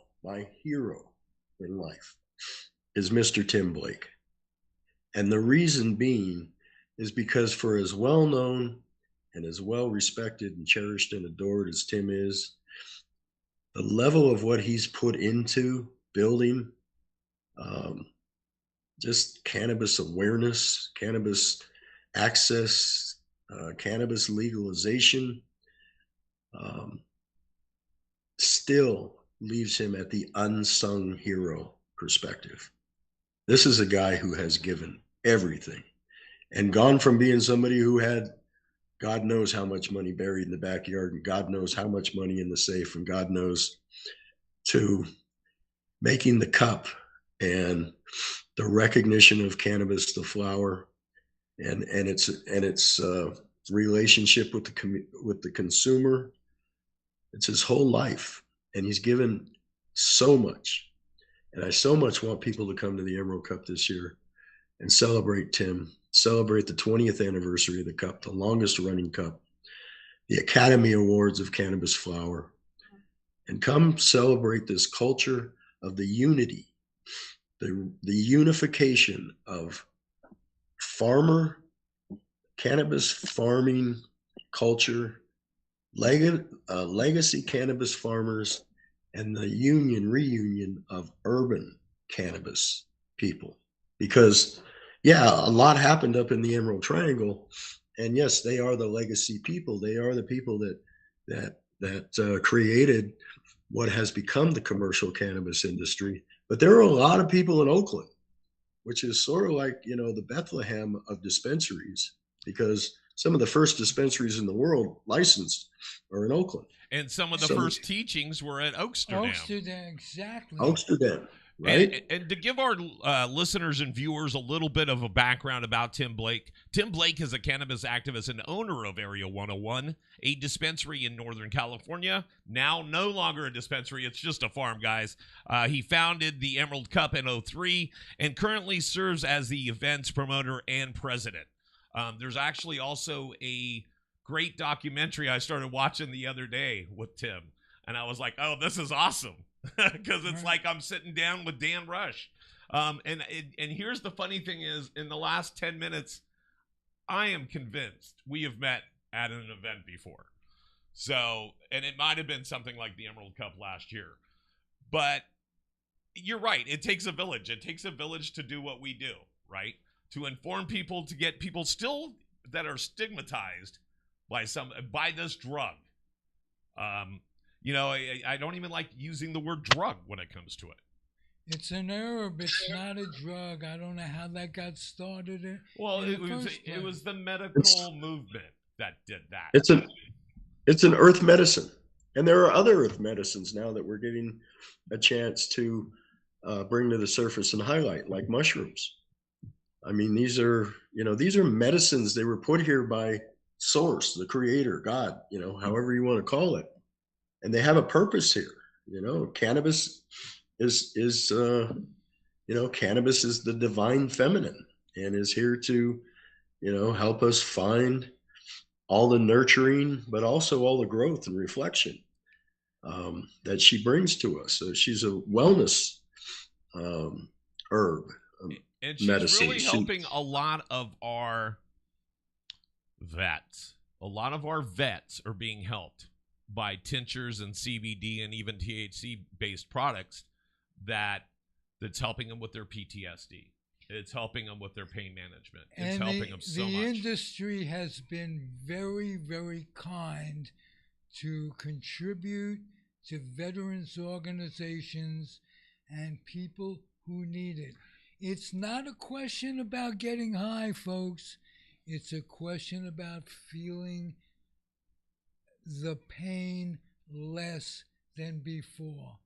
in life is Mr. Tim Blake. And the reason being is because for as well known and as well respected and cherished and adored as Tim is, the level of what he's put into building just cannabis awareness, cannabis access, cannabis legalization, still leaves him at the unsung hero perspective. This is a guy who has given everything and gone from being somebody who had God knows how much money buried in the backyard, and God knows how much money in the safe, and God knows, to making the cup and the recognition of cannabis, the flower, and its relationship with the consumer. It's his whole life, and he's given so much. And I so much want people to come to the Emerald Cup this year and celebrate Tim, celebrate the 20th anniversary of the Cup, the longest running Cup, the Academy Awards of Cannabis Flower, and come celebrate this culture of the unity, the unification of cannabis farming culture, legacy cannabis farmers, and the reunion of urban cannabis people. Because, yeah, a lot happened up in the Emerald Triangle, and yes, they are the legacy people. They are the people that created what has become the commercial cannabis industry. But there are a lot of people in Oakland, which is sort of like, the Bethlehem of dispensaries, because some of the first dispensaries in the world licensed are in Oakland. And some of the first teachings were at Oaksterdam. Oaksterdam, exactly. Oaksterdam, right? And to give our listeners and viewers a little bit of a background about Tim Blake is a cannabis activist and owner of Area 101, a dispensary in Northern California. Now no longer a dispensary, it's just a farm, guys. He founded the Emerald Cup in 2003 and currently serves as the events promoter and president. There's actually also a great documentary I started watching the other day with Tim, and I was like, oh, this is awesome, because it's like I'm sitting down with Dan Rush. And here's the funny thing is, in the last 10 minutes, I am convinced we have met at an event before. So, and it might have been something like the Emerald Cup last year. But you're right, it takes a village. It takes a village to do what we do, right? To inform people, to get people still that are stigmatized by this drug. I don't even like using the word drug when it comes to it. It's an herb. It's not a drug. I don't know how that got started. Well, it was the medical movement that did that. It's an earth medicine, and there are other earth medicines now that we're getting a chance to bring to the surface and highlight, like mushrooms. I mean, these are medicines. They were put here by Source, the Creator, God, however you want to call it, and they have a purpose here. Cannabis is cannabis is the divine feminine and is here to help us find all the nurturing, but also all the growth and reflection that she brings to us. So she's a wellness herb, And she's medicine. really helping a lot of our vets. A lot of our vets are being helped by tinctures and CBD and even THC-based products that's helping them with their PTSD. It's helping them with their pain management. It's helping them so much. The industry has been very, very kind to contribute to veterans organizations and people who need it. It's not a question about getting high, folks. It's a question about feeling the pain less than before.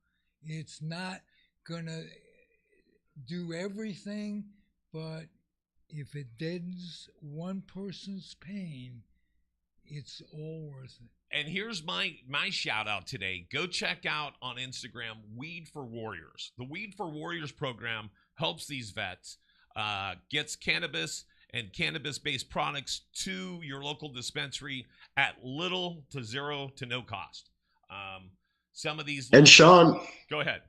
It's not going to do everything, but if it deadens one person's pain, it's all worth it. And here's my shout out today. Go check out on Instagram Weed for Warriors. The Weed for Warriors program helps these vets, gets cannabis and cannabis-based products to your local dispensary at little to zero to no cost. Some of these... And Sean... Go ahead.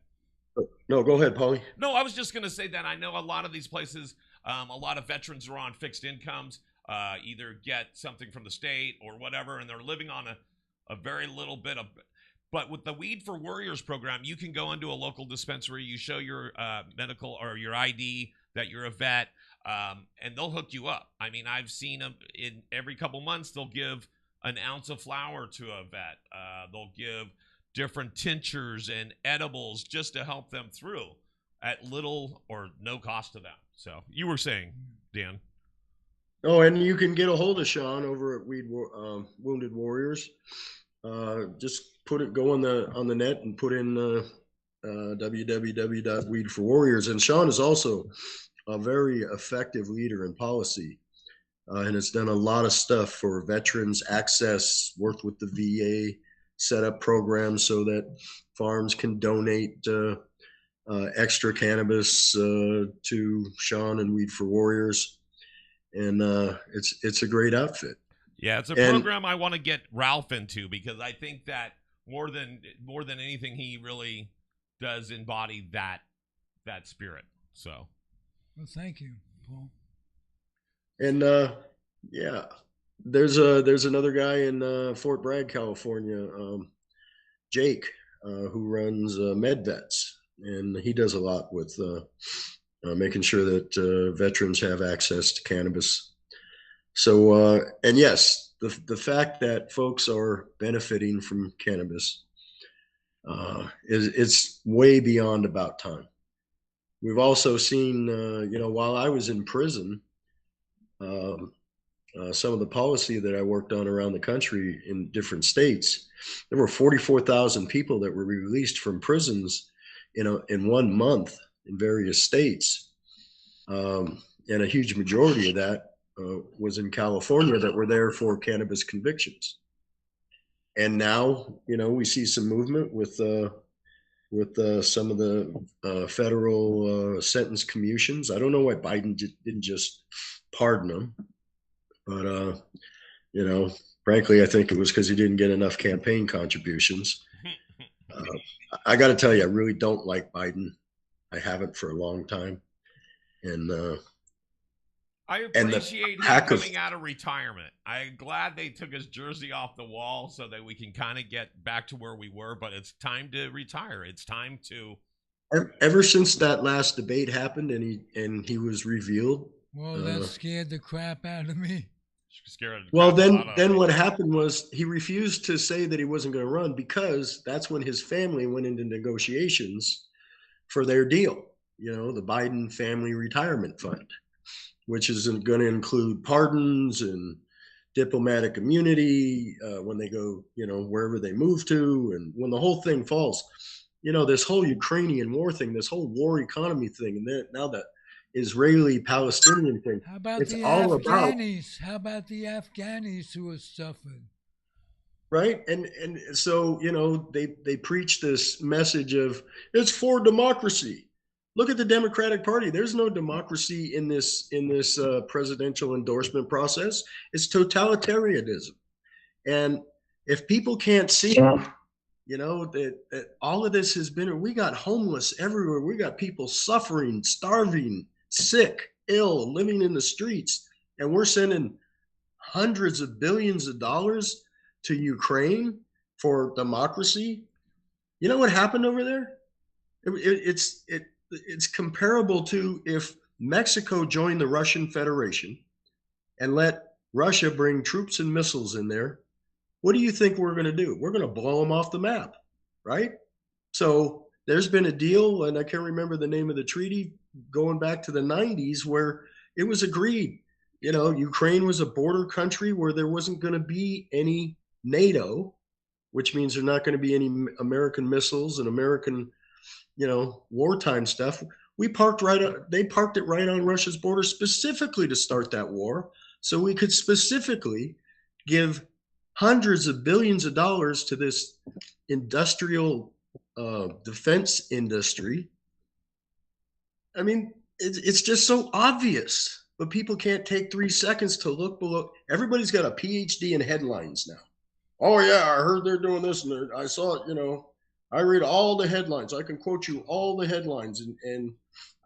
No, go ahead, Pauly. No, I was just going to say that I know a lot of these places, a lot of veterans are on fixed incomes, either get something from the state or whatever, and they're living on a very little bit of... But with the Weed for Warriors program, you can go into a local dispensary, you show your medical or your ID that you're a vet, and they'll hook you up. I mean, I've seen them in every couple months, they'll give an ounce of flour to a vet. They'll give different tinctures and edibles just to help them through at little or no cost to them. So you were saying, Dan. Oh, and you can get a hold of Sean over at Wounded Warriors. Just go on the net and put in www.weedforwarriors. And Sean is also a very effective leader in policy, and has done a lot of stuff for veterans access, worked with the VA, set up programs so that farms can donate extra cannabis to Sean and Weed for Warriors. And it's a great outfit. Yeah, it's a program I want to get Ralph into, because I think that more than anything, he really does embody that spirit. So, well, thank you, Paul. And yeah, there's another guy in Fort Bragg, California, Jake, who runs MedVets, and he does a lot with making sure that veterans have access to cannabis. So, and yes, the fact that folks are benefiting from cannabis it's way beyond about time. We've also seen, while I was in prison, some of the policy that I worked on around the country in different states, there were 44,000 people that were released from prisons, in 1 month in various states. And a huge majority of that was in California, that were there for cannabis convictions. And now, we see some movement with some of the federal sentence commissions. I don't know why Biden didn't just pardon them, but frankly, I think it was because he didn't get enough campaign contributions. I got to tell you, I really don't like Biden. I haven't for a long time, and I appreciate him coming out of retirement. I'm glad they took his jersey off the wall so that we can kind of get back to where we were, but it's time to retire. It's time to... Ever since that last debate happened and he was revealed. Well, that scared the crap out of me. Well, then what happened was he refused to say that he wasn't going to run, because that's when his family went into negotiations for their deal, the Biden Family Retirement Fund, which is going to include pardons and diplomatic immunity when they go, wherever they move to. And when the whole thing falls, this whole Ukrainian war thing, this whole war economy thing, and then now that Israeli-Palestinian thing. How about the Afghanis? How about the Afghanis who have suffered? Right, and so they preach this message of it's for democracy. Look at the Democratic Party. There's no democracy in this presidential endorsement process. It's totalitarianism, and if people can't see You know, that all of this has been, we got homeless everywhere. We got people suffering, starving, sick, ill, living in the streets. And we're sending hundreds of billions of dollars to Ukraine for democracy. You know what happened over there? It's comparable to if Mexico joined the Russian Federation and let Russia bring troops and missiles in there. What do you think we're going to do? We're going to blow them off the map, right? So there's been a deal, and I can't remember the name of the treaty, going back to the 90s, where it was agreed. You know, Ukraine was a border country where there wasn't going to be any NATO, which means there's not going to be any American missiles and American, you know, wartime stuff. They parked it right on Russia's border specifically to start that war, so we could specifically give hundreds of billions of dollars to this industrial defense industry. I mean, it's just so obvious, but people can't take 3 seconds to look below. Everybody's got a PhD in headlines now. Oh yeah, I heard they're doing this, and I saw it. You know, I read all the headlines. I can quote you all the headlines, and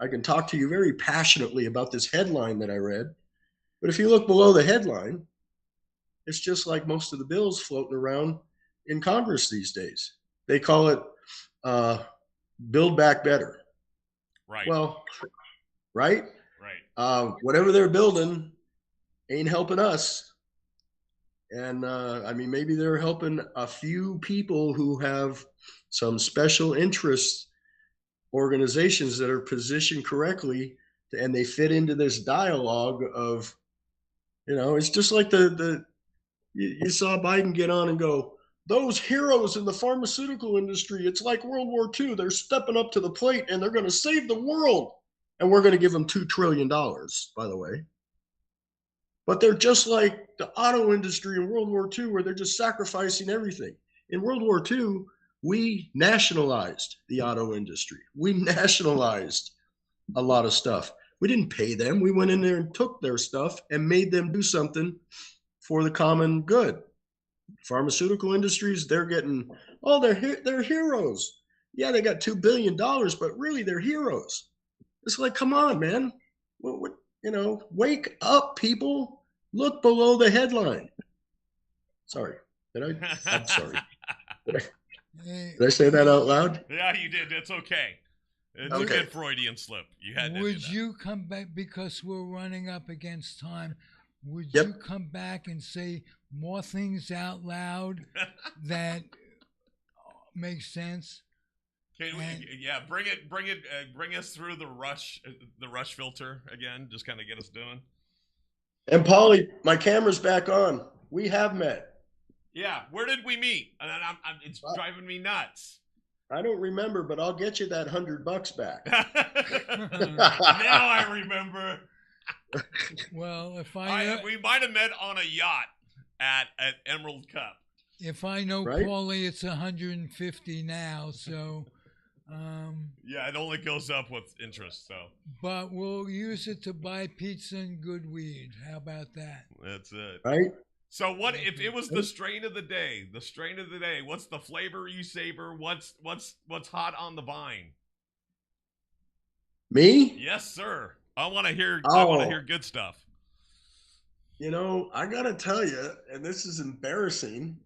I can talk to you very passionately about this headline that I read. But if you look below the headline, it's just like most of the bills floating around in Congress these days. They call it Build Back Better. Right. Well, right? Right. Whatever they're building ain't helping us. And I mean, maybe they're helping a few people who have some special interest organizations that are positioned correctly, and they fit into this dialogue of, you know, it's just like you saw Biden get on and go, those heroes in the pharmaceutical industry, it's like World War II. They're stepping up to the plate and they're going to save the world. And we're going to give them $2 trillion, by the way. But they're just like the auto industry in World War II, where they're just sacrificing everything. In World War II, we nationalized the auto industry. We nationalized a lot of stuff. We didn't pay them. We went in there and took their stuff and made them do something for the common good. Pharmaceutical industries, they're getting, oh, they're heroes. Yeah, they got $2 billion, but really they're heroes. It's like, come on, man. What, you know, wake up, people. Look below the headline. Sorry. I'm sorry. Did I say that out loud? Yeah, you did. It's okay. It's a good Freudian slip. You had to Would you come back, because we're running up against time? Would Yep. you come back and say more things out loud that make sense? Can we, yeah, bring us through the rush filter again. Just kind of get us doing. And Pauly, my camera's back on. We have met. Yeah, where did we meet? And it's driving me nuts. I don't remember, but I'll get you that $100 back. Now I remember. Well, if we might have met on a yacht at Emerald Cup. If I know Right? Pauly, it's 150 now. So, yeah, it only goes up with interest. So, but we'll use it to buy pizza and good weed. How about that? that's it. Right? So what if it was the strain of the day? The strain of the day. What's the flavor you savor? What's hot on the vine? Me? Yes, sir. I want to hear. Oh. I want to hear good stuff. You know, I gotta tell you, and this is embarrassing.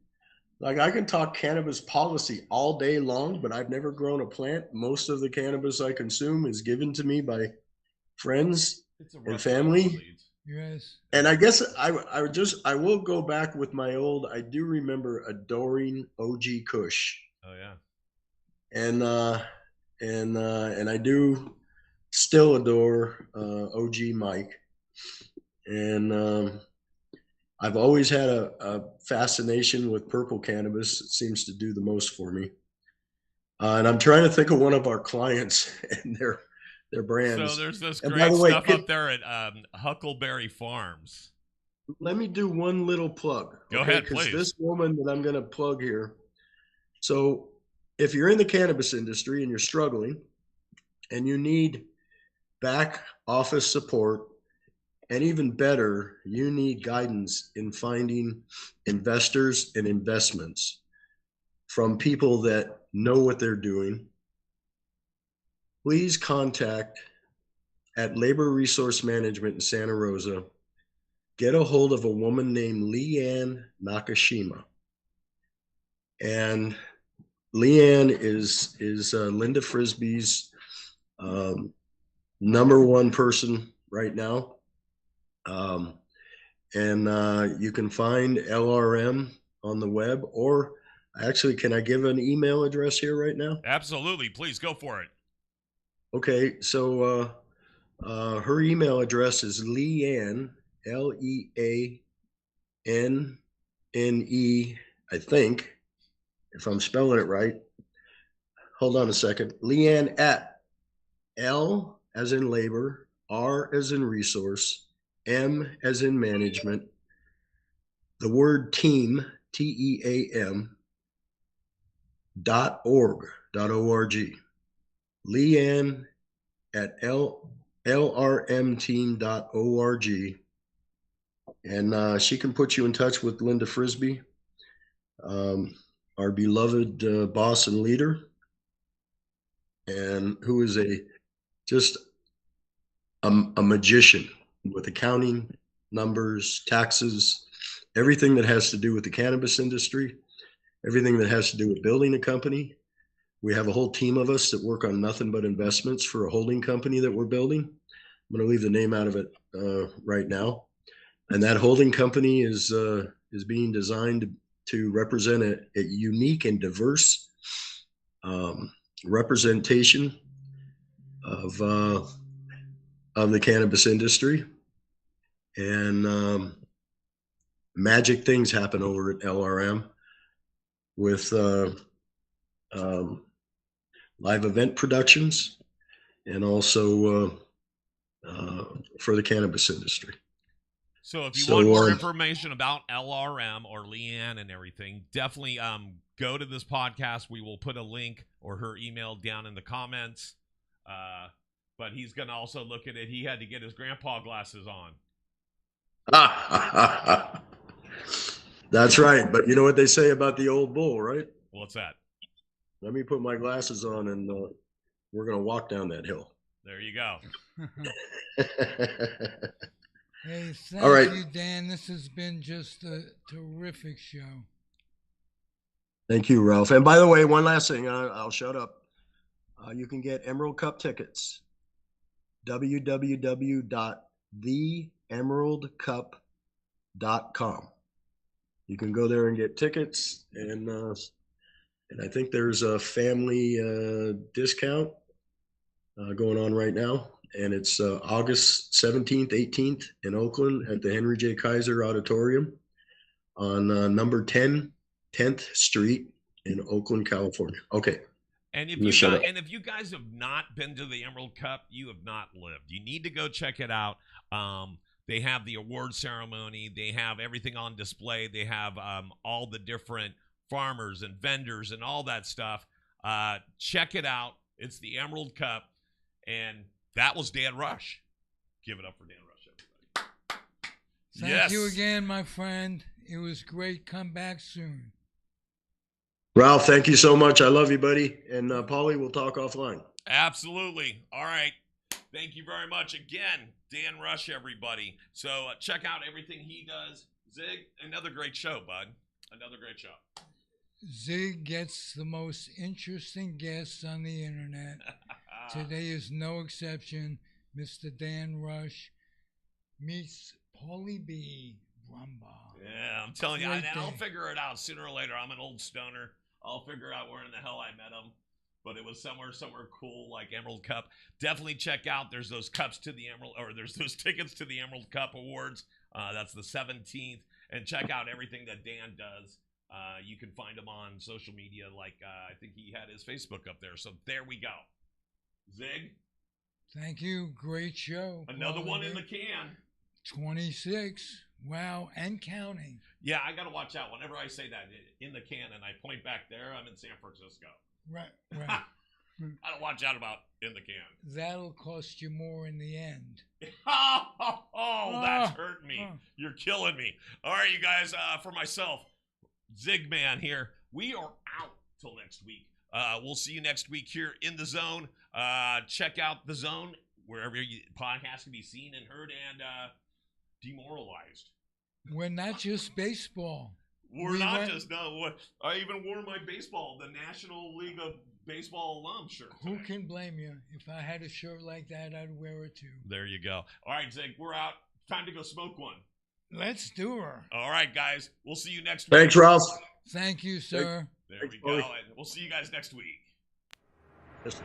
Like, I can talk cannabis policy all day long, but I've never grown a plant. Most of the cannabis I consume is given to me by friends and family. Yes. And I guess I will go back with my old. I do remember adoring OG Kush. Oh yeah. And I do still adore OG Mike. And I've always had a fascination with purple cannabis. It seems to do the most for me. And I'm trying to think of one of our clients and their brands. So there's this And great by the way, stuff up there at Huckleberry Farms. Let me do one little plug. Go ahead, Because please. this woman that I'm going to plug here. So if you're in the cannabis industry and you're struggling and you need back office support, and even better, you need guidance in finding investors and investments, from people that know what they're doing, please contact at Labor Resource Management in Santa Rosa. Get a hold of a woman named Leanne Nakashima. And Leanne is Linda Frisbee's number one person right now. And you can find LRM on the web, or actually, can I give an email address here right now? Absolutely. Please go for it. Okay, so her email address is Leanne, Leanne, I think, if I'm spelling it right. Hold on a second. Leanne at L as in labor, R as in resource, M as in management, the word team, TEAM, .org. Leanne at lrmteam.org. And she can put you in touch with Linda Frisbee, our beloved boss and leader, and who is just a magician with accounting, numbers, taxes, everything that has to do with the cannabis industry, everything that has to do with building a company. We have a whole team of us that work on nothing but investments for a holding company that we're building. I'm going to leave the name out of it right now. And that holding company is being designed to represent a unique and diverse representation of the cannabis industry. And magic things happen over at LRM with live event productions, and also for the cannabis industry. So if you want more information about LRM or Leanne and everything, definitely go to this podcast. We will put a link or her email down in the comments. But he's going to also look at it. He had to get his grandpa glasses on. That's right. But you know what they say about the old bull, right? What's that? Let me put my glasses on, and we're going to walk down that hill. There you go. Hey, thank you, Dan. This has been just a terrific show. Thank you, Ralph. And by the way, one last thing, I'll shut up. You can get Emerald Cup tickets. www.theemeraldcup.com. You can go there and get tickets, and I think there's a family discount going on right now. And it's August 17th, 18th in Oakland at the Henry J. Kaiser Auditorium on number 10th Street in Oakland, California. Okay. And if you guys have not been to the Emerald Cup, you have not lived. You need to go check it out. They have the award ceremony. They have everything on display. They have all the different farmers and vendors and all that stuff. Check it out. It's the Emerald Cup. And that was Dan Rush. Give it up for Dan Rush, everybody. Thank you again, my friend. It was great. Come back soon. Ralph, thank you so much. I love you, buddy. And Pauly, we'll talk offline. Absolutely. All right. Thank you very much. Again, Dan Rush, everybody. So check out everything he does. Zig, another great show, bud. Another great show. Zig gets the most interesting guests on the internet. Today is no exception. Mr. Dan Rush meets Pauly B. Brumbaugh. Yeah, I'm telling you, I'll figure it out sooner or later. I'm an old stoner. I'll figure out where in the hell I met him. But it was somewhere cool like Emerald Cup. Definitely check out. There's those cups to the Emerald, or there's those tickets to the Emerald Cup Awards. That's the 17th. And check out everything that Dan does. You can find him on social media. Like I think he had his Facebook up there. So there we go. Zig. Thank you. Great show. Another one in the can. 26. Wow. And counting. Yeah, I got to watch out. Whenever I say that, in the can, and I point back there, I'm in San Francisco. Right. I don't watch out about in the can. That'll cost you more in the end. That's hurting me. You're killing me. All right, you guys, for myself, Zig Man here. We are out till next week. We'll see you next week here in the Zone. Check out the Zone wherever podcasts can be seen and heard and demoralized. We're not just baseball. We're not just, no. I even wore my baseball, the National League of Baseball alum shirt. Who can blame you? If I had a shirt like that, I'd wear it too. There you go. All right, Zig, we're out. Time to go smoke one. Let's do her. All right, guys. We'll see you next week. Thanks, Ralph. Thank you, sir. There Thanks, we go. Pauly. And we'll see you guys next week. Yes.